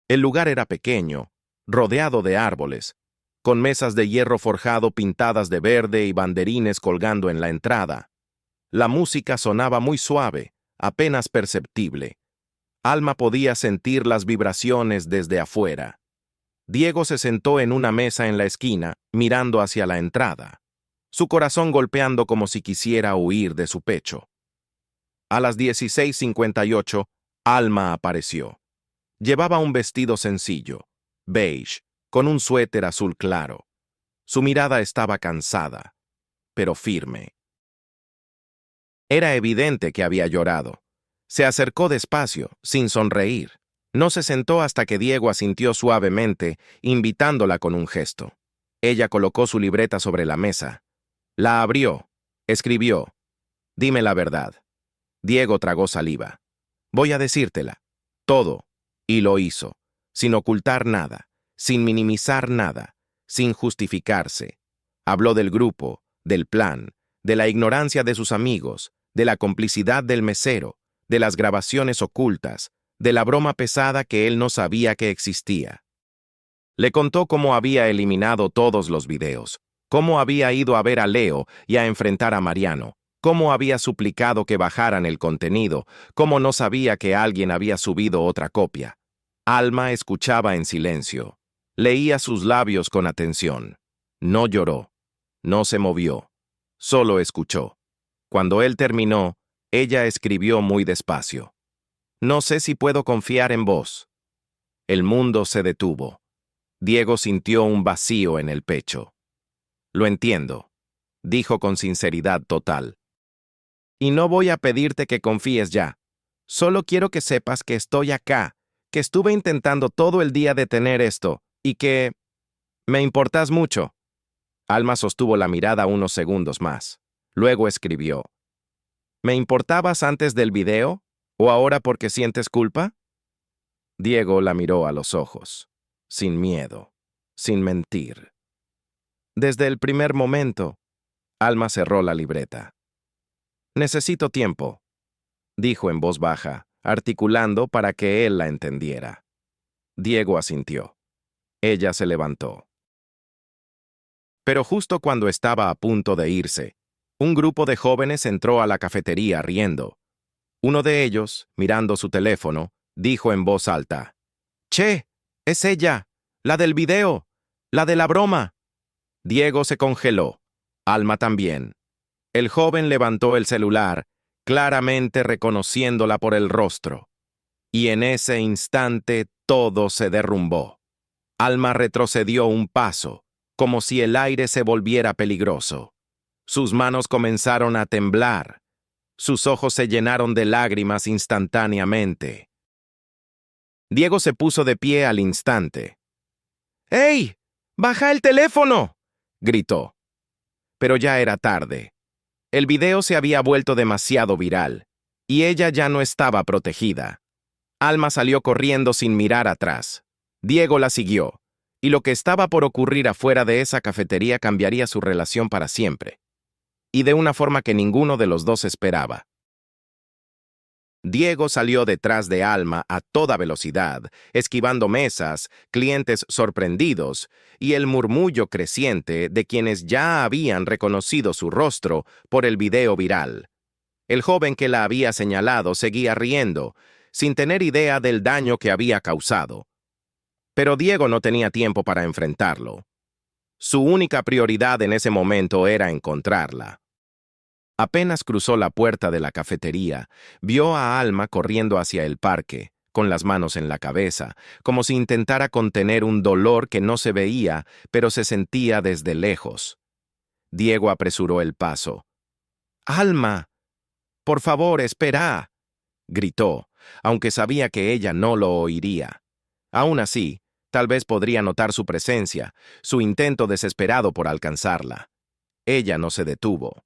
El lugar era pequeño, rodeado de árboles, con mesas de hierro forjado pintadas de verde y banderines colgando en la entrada. La música sonaba muy suave, apenas perceptible. Alma podía sentir las vibraciones desde afuera. Diego se sentó en una mesa en la esquina, mirando hacia la entrada, su corazón golpeando como si quisiera huir de su pecho. A las 16:58, Alma apareció. Llevaba un vestido sencillo, beige, con un suéter azul claro. Su mirada estaba cansada, pero firme. Era evidente que había llorado. Se acercó despacio, sin sonreír. No se sentó hasta que Diego asintió suavemente, invitándola con un gesto. Ella colocó su libreta sobre la mesa. La abrió. Escribió: «Dime la verdad». Diego tragó saliva. «Voy a decírtela. Todo». Y lo hizo, sin ocultar nada, sin minimizar nada, sin justificarse. Habló del grupo, del plan, de la ignorancia de sus amigos, de la complicidad del mesero, de las grabaciones ocultas, de la broma pesada que él no sabía que existía. Le contó cómo había eliminado todos los videos, cómo había ido a ver a Leo y a enfrentar a Mariano, cómo había suplicado que bajaran el contenido, cómo no sabía que alguien había subido otra copia. Alma escuchaba en silencio. Leía sus labios con atención. No lloró. No se movió. Solo escuchó. Cuando él terminó, ella escribió muy despacio: «No sé si puedo confiar en vos». El mundo se detuvo. Diego sintió un vacío en el pecho. «Lo entiendo», dijo con sinceridad total. «Y no voy a pedirte que confíes ya. Solo quiero que sepas que estoy acá, que estuve intentando todo el día detener esto, y que me importas mucho». Alma sostuvo la mirada unos segundos más. Luego escribió: «¿Me importabas antes del video? ¿O ahora porque sientes culpa?». Diego la miró a los ojos, sin miedo, sin mentir. «Desde el primer momento». Alma cerró la libreta. «Necesito tiempo», dijo en voz baja, articulando para que él la entendiera. Diego asintió. Ella se levantó. Pero justo cuando estaba a punto de irse, un grupo de jóvenes entró a la cafetería riendo. Uno de ellos, mirando su teléfono, dijo en voz alta: «¡Che! ¡Es ella! ¡La del video! ¡La de la broma!». Diego se congeló. Alma también. El joven levantó el celular, claramente reconociéndola por el rostro. Y en ese instante todo se derrumbó. Alma retrocedió un paso, como si el aire se volviera peligroso. Sus manos comenzaron a temblar. Sus ojos se llenaron de lágrimas instantáneamente. Diego se puso de pie al instante. «¡Ey! ¡Baja el teléfono!», gritó. Pero ya era tarde. El video se había vuelto demasiado viral, y ella ya no estaba protegida. Alma salió corriendo sin mirar atrás. Diego la siguió, y lo que estaba por ocurrir afuera de esa cafetería cambiaría su relación para siempre. Y de una forma que ninguno de los dos esperaba. Diego salió detrás de Alma a toda velocidad, esquivando mesas, clientes sorprendidos y el murmullo creciente de quienes ya habían reconocido su rostro por el video viral. El joven que la había señalado seguía riendo, sin tener idea del daño que había causado. Pero Diego no tenía tiempo para enfrentarlo. Su única prioridad en ese momento era encontrarla. Apenas cruzó la puerta de la cafetería, vio a Alma corriendo hacia el parque, con las manos en la cabeza, como si intentara contener un dolor que no se veía, pero se sentía desde lejos. Diego apresuró el paso. «¡Alma! Por favor, espera», gritó, aunque sabía que ella no lo oiría. Aún así, tal vez podría notar su presencia, su intento desesperado por alcanzarla. Ella no se detuvo.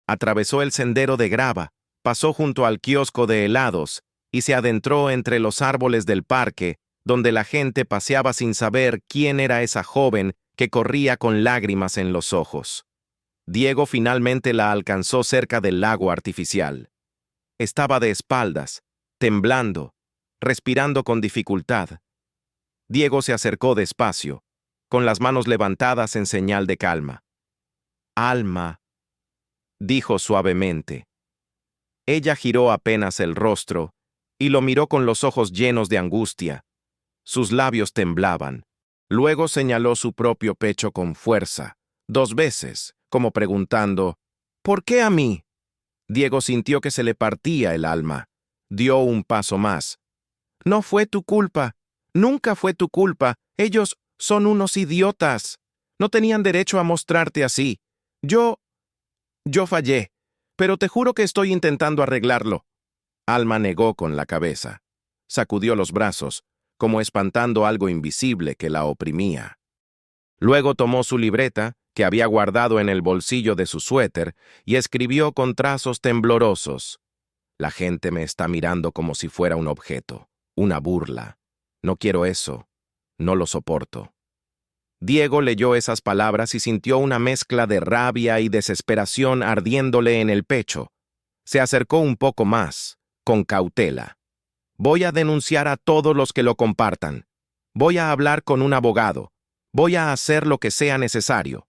Atravesó el sendero de grava, pasó junto al kiosco de helados y se adentró entre los árboles del parque, donde la gente paseaba sin saber quién era esa joven que corría con lágrimas en los ojos. Diego finalmente la alcanzó cerca del lago artificial. Estaba de espaldas, temblando, respirando con dificultad. Diego se acercó despacio, con las manos levantadas en señal de calma. «Alma», dijo suavemente. Ella giró apenas el rostro y lo miró con los ojos llenos de angustia. Sus labios temblaban. Luego señaló su propio pecho con fuerza, 2 veces, como preguntando: «¿Por qué a mí?». Diego sintió que se le partía el alma. Dio un paso más. «No fue tu culpa. Nunca fue tu culpa. Ellos son unos idiotas. No tenían derecho a mostrarte así. Yo fallé, pero te juro que estoy intentando arreglarlo. Alma negó con la cabeza. Sacudió los brazos, como espantando algo invisible que la oprimía. Luego tomó su libreta, que había guardado en el bolsillo de su suéter, y escribió con trazos temblorosos. La gente me está mirando como si fuera un objeto, una burla. No quiero eso. No lo soporto. Diego leyó esas palabras y sintió una mezcla de rabia y desesperación ardiéndole en el pecho. Se acercó un poco más, con cautela. Voy a denunciar a todos los que lo compartan. Voy a hablar con un abogado. Voy a hacer lo que sea necesario.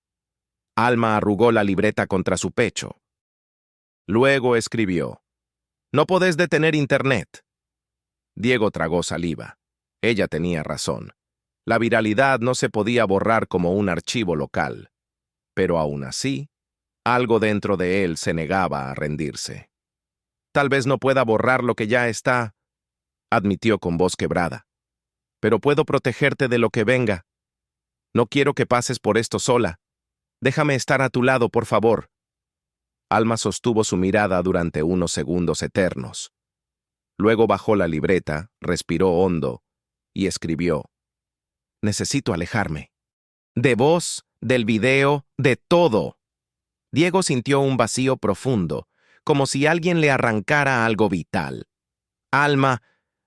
Alma arrugó la libreta contra su pecho. Luego escribió: No podés detener Internet. Diego tragó saliva. Ella tenía razón. La viralidad no se podía borrar como un archivo local. Pero aún así, algo dentro de él se negaba a rendirse. Tal vez no pueda borrar lo que ya está, admitió con voz quebrada. Pero puedo protegerte de lo que venga. No quiero que pases por esto sola. Déjame estar a tu lado, por favor. Alma sostuvo su mirada durante unos segundos eternos. Luego bajó la libreta, respiró hondo y escribió: Necesito alejarme. De vos, del video, de todo. Diego sintió un vacío profundo, como si alguien le arrancara algo vital. Alma,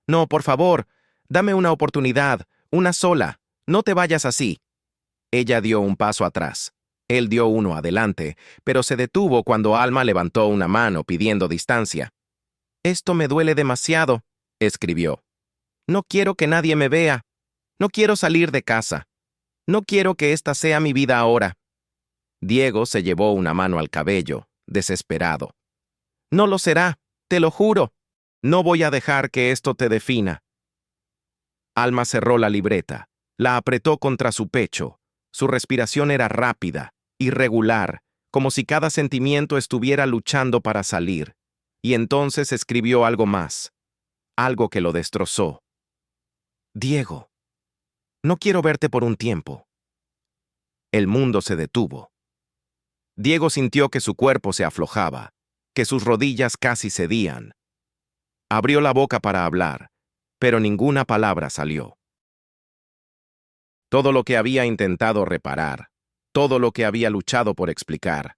no, por favor, dame una oportunidad, una sola. No te vayas así. Ella dio un paso atrás. Él dio uno adelante, pero se detuvo cuando Alma levantó una mano pidiendo distancia. Esto me duele demasiado, escribió. No quiero que nadie me vea. No quiero salir de casa. No quiero que esta sea mi vida ahora. Diego se llevó una mano al cabello, desesperado. No lo será, te lo juro. No voy a dejar que esto te defina. Alma cerró la libreta, la apretó contra su pecho. Su respiración era rápida, irregular, como si cada sentimiento estuviera luchando para salir. Y entonces escribió algo más, algo que lo destrozó. Diego, no quiero verte por un tiempo. El mundo se detuvo. Diego sintió que su cuerpo se aflojaba, que sus rodillas casi cedían. Abrió la boca para hablar, pero ninguna palabra salió. Todo lo que había intentado reparar, todo lo que había luchado por explicar,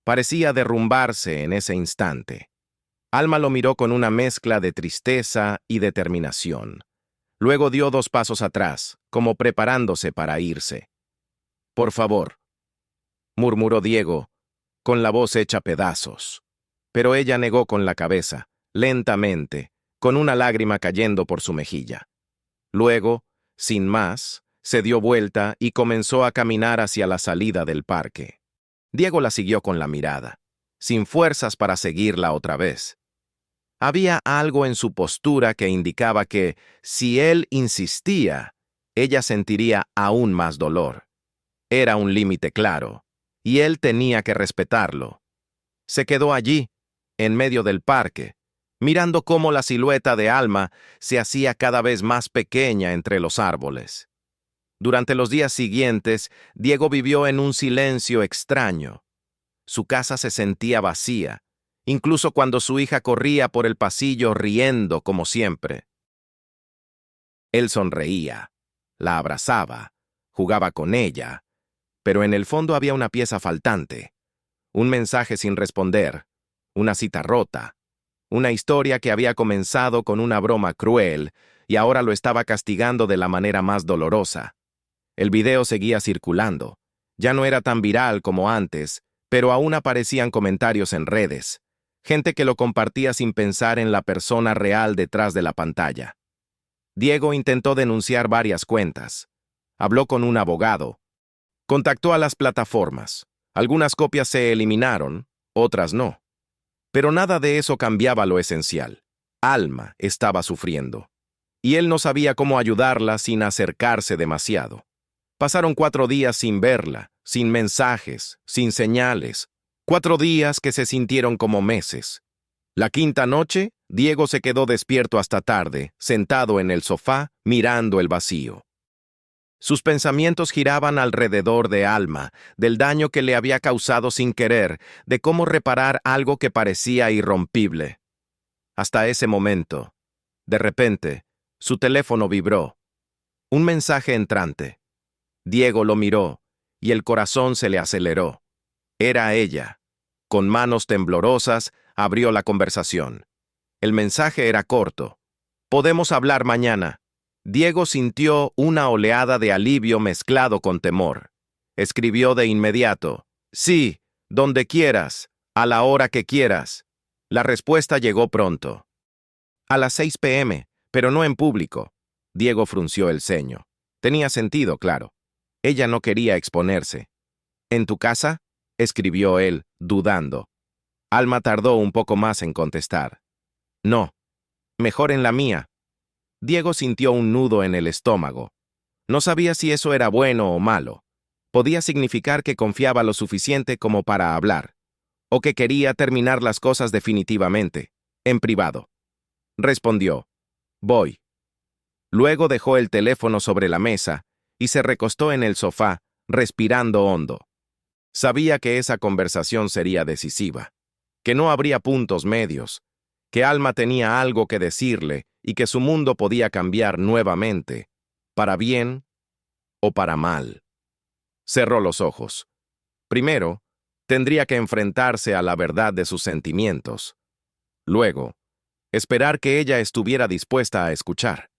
parecía derrumbarse en ese instante. Alma lo miró con una mezcla de tristeza y determinación. Luego dio 2 pasos atrás, como preparándose para irse. Por favor, murmuró Diego, con la voz hecha pedazos. Pero ella negó con la cabeza, lentamente, con una lágrima cayendo por su mejilla. Luego, sin más, se dio vuelta y comenzó a caminar hacia la salida del parque. Diego la siguió con la mirada, sin fuerzas para seguirla otra vez. Había algo en su postura que indicaba que, si él insistía, ella sentiría aún más dolor. Era un límite claro, y él tenía que respetarlo. Se quedó allí, en medio del parque, mirando cómo la silueta de Alma se hacía cada vez más pequeña entre los árboles. Durante los días siguientes, Diego vivió en un silencio extraño. Su casa se sentía vacía, incluso cuando su hija corría por el pasillo riendo como siempre. Él sonreía, la abrazaba, jugaba con ella, pero en el fondo había una pieza faltante, un mensaje sin responder, una cita rota, una historia que había comenzado con una broma cruel y ahora lo estaba castigando de la manera más dolorosa. El video seguía circulando. Ya no era tan viral como antes, pero aún aparecían comentarios en redes. Gente que lo compartía sin pensar en la persona real detrás de la pantalla. Diego intentó denunciar varias cuentas. Habló con un abogado. Contactó a las plataformas. Algunas copias se eliminaron, otras no. Pero nada de eso cambiaba lo esencial. Alma estaba sufriendo. Y él no sabía cómo ayudarla sin acercarse demasiado. Pasaron 4 días sin verla, sin mensajes, sin señales. 4 días que se sintieron como meses. La 5ª noche, Diego se quedó despierto hasta tarde, sentado en el sofá, mirando el vacío. Sus pensamientos giraban alrededor de Alma, del daño que le había causado sin querer, de cómo reparar algo que parecía irrompible. Hasta ese momento, de repente, su teléfono vibró. Un mensaje entrante. Diego lo miró, y el corazón se le aceleró. Era ella. Con manos temblorosas, abrió la conversación. El mensaje era corto. «Podemos hablar mañana». Diego sintió una oleada de alivio mezclado con temor. Escribió de inmediato: «Sí, donde quieras, a la hora que quieras». La respuesta llegó pronto. «A las 6 p.m., pero no en público». Diego frunció el ceño. Tenía sentido, claro. Ella no quería exponerse. «¿En tu casa?», escribió él, dudando. Alma tardó un poco más en contestar. «No, mejor en la mía». Diego sintió un nudo en el estómago. No sabía si eso era bueno o malo. Podía significar que confiaba lo suficiente como para hablar, o que quería terminar las cosas definitivamente, en privado. Respondió: «Voy». Luego dejó el teléfono sobre la mesa y se recostó en el sofá, respirando hondo. Sabía que esa conversación sería decisiva, que no habría puntos medios, que Alma tenía algo que decirle y que su mundo podía cambiar nuevamente, para bien o para mal. Cerró los ojos. Primero, tendría que enfrentarse a la verdad de sus sentimientos. Luego, esperar que ella estuviera dispuesta a escuchar.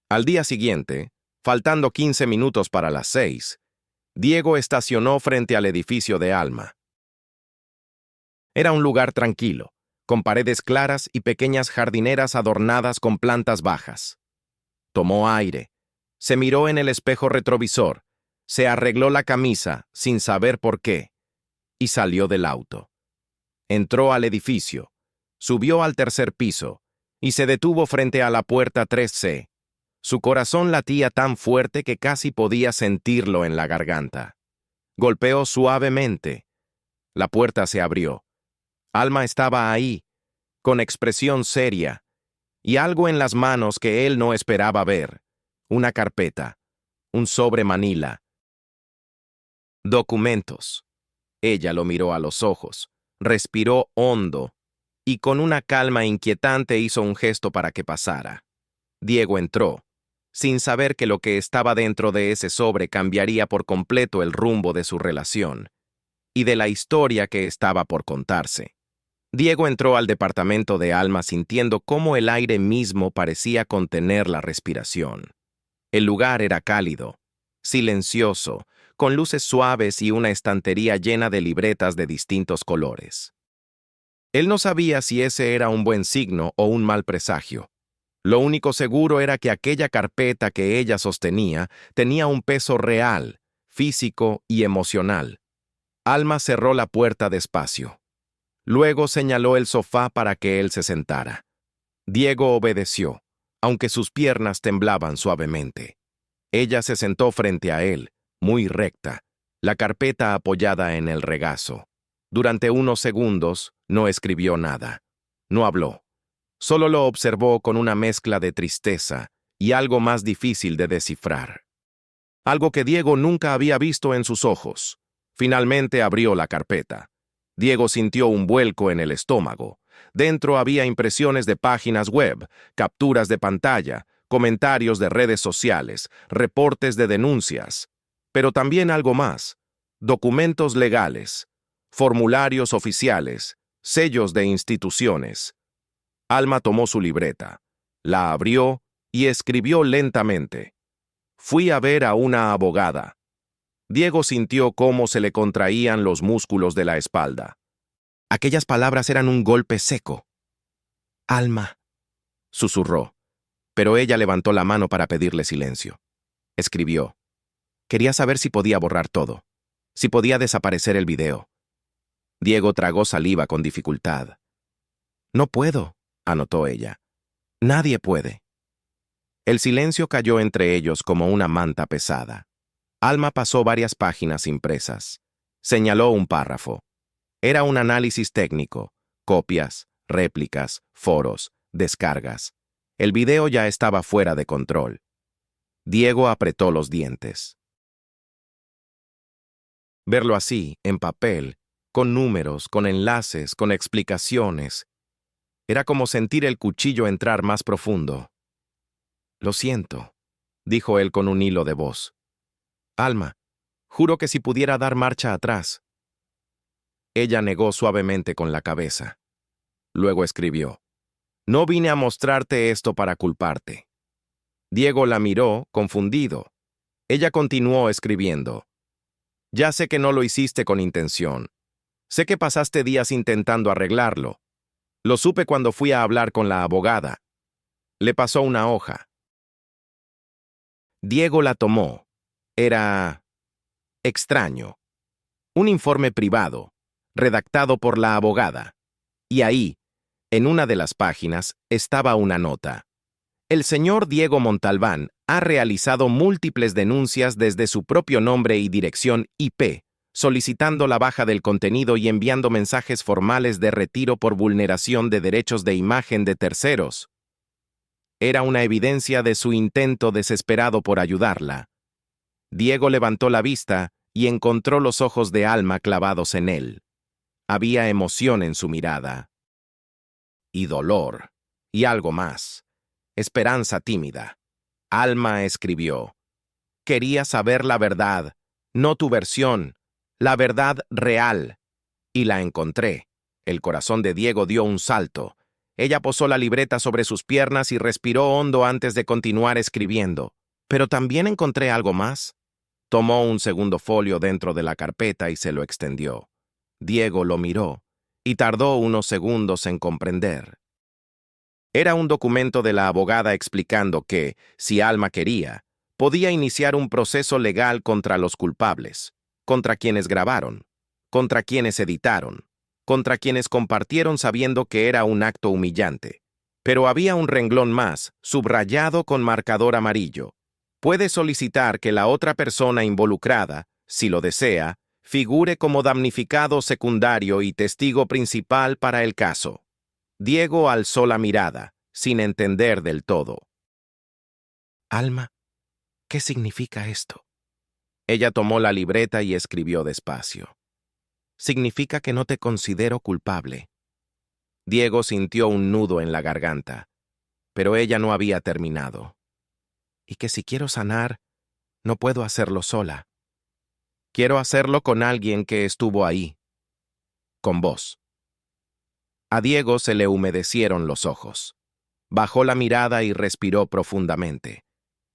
Al día siguiente, faltando 15 minutos para las 6, Diego estacionó frente al edificio de Alma. Era un lugar tranquilo, con paredes claras y pequeñas jardineras adornadas con plantas bajas. Tomó aire, se miró en el espejo retrovisor, se arregló la camisa sin saber por qué, y salió del auto. Entró al edificio, subió al tercer piso, y se detuvo frente a la puerta 3C. Su corazón latía tan fuerte que casi podía sentirlo en la garganta. Golpeó suavemente. La puerta se abrió. Alma estaba ahí, con expresión seria, y algo en las manos que él no esperaba ver. Una carpeta, un sobre manila. Documentos. Ella lo miró a los ojos, respiró hondo, y con una calma inquietante hizo un gesto para que pasara. Diego entró, sin saber que lo que estaba dentro de ese sobre cambiaría por completo el rumbo de su relación, y de la historia que estaba por contarse. Diego entró al departamento de Alma sintiendo cómo el aire mismo parecía contener la respiración. El lugar era cálido, silencioso, con luces suaves y una estantería llena de libretas de distintos colores. Él no sabía si ese era un buen signo o un mal presagio. Lo único seguro era que aquella carpeta que ella sostenía tenía un peso real, físico y emocional. Alma cerró la puerta despacio. Luego señaló el sofá para que él se sentara. Diego obedeció, aunque sus piernas temblaban suavemente. Ella se sentó frente a él, muy recta, la carpeta apoyada en el regazo. Durante unos segundos no escribió nada. No habló. Solo lo observó con una mezcla de tristeza y algo más difícil de descifrar. Algo que Diego nunca había visto en sus ojos. Finalmente abrió la carpeta. Diego sintió un vuelco en el estómago. Dentro había impresiones de páginas web, capturas de pantalla, comentarios de redes sociales, reportes de denuncias, pero también algo más: documentos legales, formularios oficiales, sellos de instituciones. Alma tomó su libreta, la abrió y escribió lentamente: «Fui a ver a una abogada». Diego sintió cómo se le contraían los músculos de la espalda. Aquellas palabras eran un golpe seco. «Alma», susurró, pero ella levantó la mano para pedirle silencio. Escribió: «Quería saber si podía borrar todo, si podía desaparecer el video». Diego tragó saliva con dificultad. «No puedo», anotó ella. «Nadie puede». El silencio cayó entre ellos como una manta pesada. Alma pasó varias páginas impresas. Señaló un párrafo. Era un análisis técnico: copias, réplicas, foros, descargas. El video ya estaba fuera de control. Diego apretó los dientes. Verlo así, en papel, con números, con enlaces, con explicaciones, era como sentir el cuchillo entrar más profundo. Lo siento, dijo él con un hilo de voz. Alma, juro que si pudiera dar marcha atrás. Ella negó suavemente con la cabeza. Luego escribió: No vine a mostrarte esto para culparte. Diego la miró, confundido. Ella continuó escribiendo: Ya sé que no lo hiciste con intención. Sé que pasaste días intentando arreglarlo. Lo supe cuando fui a hablar con la abogada. Le pasó una hoja. Diego la tomó. Era extraño. Un informe privado, redactado por la abogada. Y ahí, en una de las páginas, estaba una nota. El señor Diego Montalbán ha realizado múltiples denuncias desde su propio nombre y dirección IP, solicitando la baja del contenido y enviando mensajes formales de retiro por vulneración de derechos de imagen de terceros. Era una evidencia de su intento desesperado por ayudarla. Diego levantó la vista y encontró los ojos de Alma clavados en él. Había emoción en su mirada. Y dolor. Y algo más. Esperanza tímida. Alma escribió: Quería saber la verdad, no tu versión, la verdad real. Y la encontré. El corazón de Diego dio un salto. Ella posó la libreta sobre sus piernas y respiró hondo antes de continuar escribiendo. Pero también encontré algo más. Tomó un segundo folio dentro de la carpeta y se lo extendió. Diego lo miró y tardó unos segundos en comprender. Era un documento de la abogada explicando que, si Alma quería, podía iniciar un proceso legal contra los culpables, contra quienes grabaron, contra quienes editaron, contra quienes compartieron sabiendo que era un acto humillante. Pero había un renglón más, subrayado con marcador amarillo. Puede solicitar que la otra persona involucrada, si lo desea, figure como damnificado secundario y testigo principal para el caso. Diego alzó la mirada, sin entender del todo. Alma, ¿qué significa esto? Ella tomó la libreta y escribió despacio. Significa que no te considero culpable. Diego sintió un nudo en la garganta, pero ella no había terminado. Y que si quiero sanar, no puedo hacerlo sola. Quiero hacerlo con alguien que estuvo ahí. Con vos. A Diego se le humedecieron los ojos. Bajó la mirada y respiró profundamente.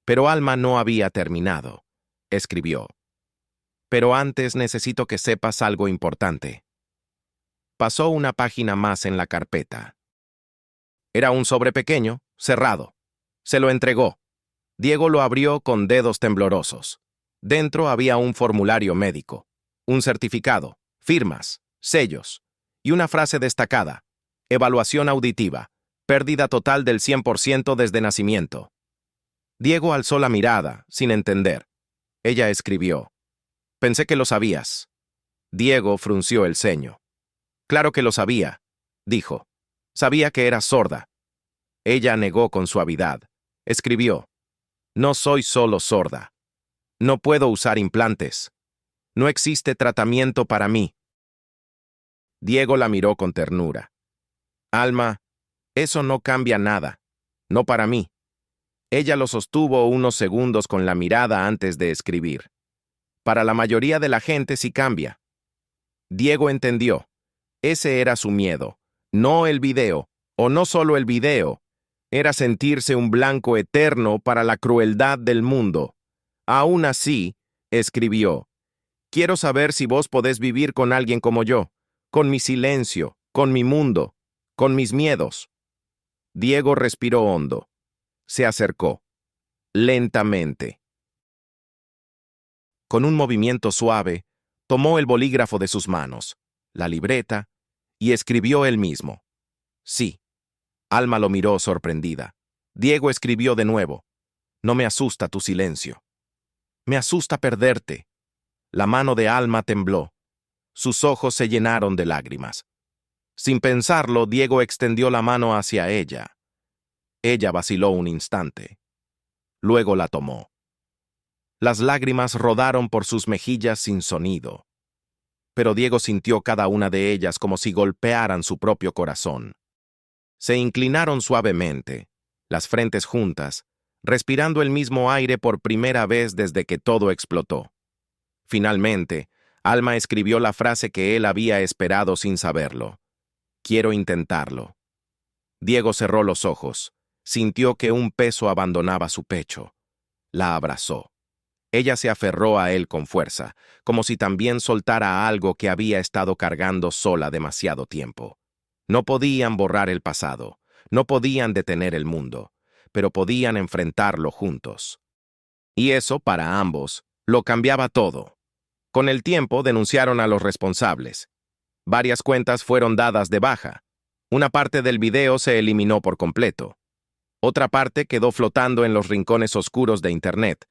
Pero Alma no había terminado. Escribió: Pero antes necesito que sepas algo importante. Pasó una página más en la carpeta. Era un sobre pequeño, cerrado. Se lo entregó. Diego lo abrió con dedos temblorosos. Dentro había un formulario médico, un certificado, firmas, sellos y una frase destacada: Evaluación auditiva, pérdida total del 100% desde nacimiento. Diego alzó la mirada, sin entender. Ella escribió: Pensé que lo sabías. Diego frunció el ceño. Claro que lo sabía, dijo. Sabía que eras sorda. Ella negó con suavidad. Escribió: No soy solo sorda. No puedo usar implantes. No existe tratamiento para mí. Diego la miró con ternura. Alma, eso no cambia nada. No para mí. Ella lo sostuvo unos segundos con la mirada antes de escribir. Para la mayoría de la gente sí cambia. Diego entendió. Ese era su miedo. No el video, o no solo el video. Era sentirse un blanco eterno para la crueldad del mundo. Aún así, escribió: Quiero saber si vos podés vivir con alguien como yo, con mi silencio, con mi mundo, con mis miedos. Diego respiró hondo. Se acercó. Lentamente. Con un movimiento suave, tomó el bolígrafo de sus manos, la libreta, y escribió él mismo. Sí. Alma lo miró sorprendida. Diego escribió de nuevo: No me asusta tu silencio. Me asusta perderte. La mano de Alma tembló. Sus ojos se llenaron de lágrimas. Sin pensarlo, Diego extendió la mano hacia ella. Ella vaciló un instante. Luego la tomó. Las lágrimas rodaron por sus mejillas sin sonido. Pero Diego sintió cada una de ellas como si golpearan su propio corazón. Se inclinaron suavemente, las frentes juntas, respirando el mismo aire por primera vez desde que todo explotó. Finalmente, Alma escribió la frase que él había esperado sin saberlo. Quiero intentarlo. Diego cerró los ojos. Sintió que un peso abandonaba su pecho. La abrazó. Ella se aferró a él con fuerza, como si también soltara algo que había estado cargando sola demasiado tiempo. No podían borrar el pasado, no podían detener el mundo, pero podían enfrentarlo juntos. Y eso, para ambos, lo cambiaba todo. Con el tiempo denunciaron a los responsables. Varias cuentas fueron dadas de baja. Una parte del video se eliminó por completo. Otra parte quedó flotando en los rincones oscuros de Internet.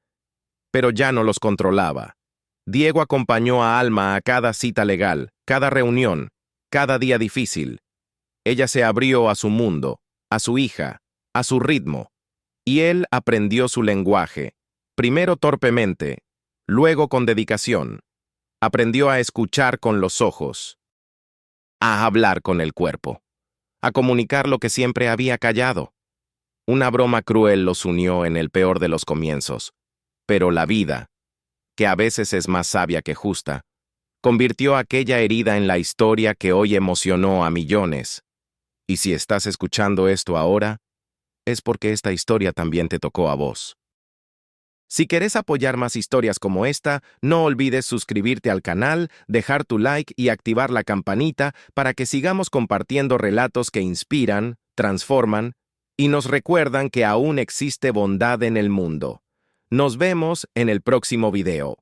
Pero ya no los controlaba. Diego acompañó a Alma a cada cita legal, cada reunión, cada día difícil. Ella se abrió a su mundo, a su hija, a su ritmo. Y él aprendió su lenguaje, primero torpemente, luego con dedicación. Aprendió a escuchar con los ojos, a hablar con el cuerpo, a comunicar lo que siempre había callado. Una broma cruel los unió en el peor de los comienzos, pero la vida, que a veces es más sabia que justa, convirtió aquella herida en la historia que hoy emocionó a millones. Y si estás escuchando esto ahora, es porque esta historia también te tocó a vos. Si querés apoyar más historias como esta, no olvides suscribirte al canal, dejar tu like y activar la campanita para que sigamos compartiendo relatos que inspiran, transforman y nos recuerdan que aún existe bondad en el mundo. Nos vemos en el próximo video.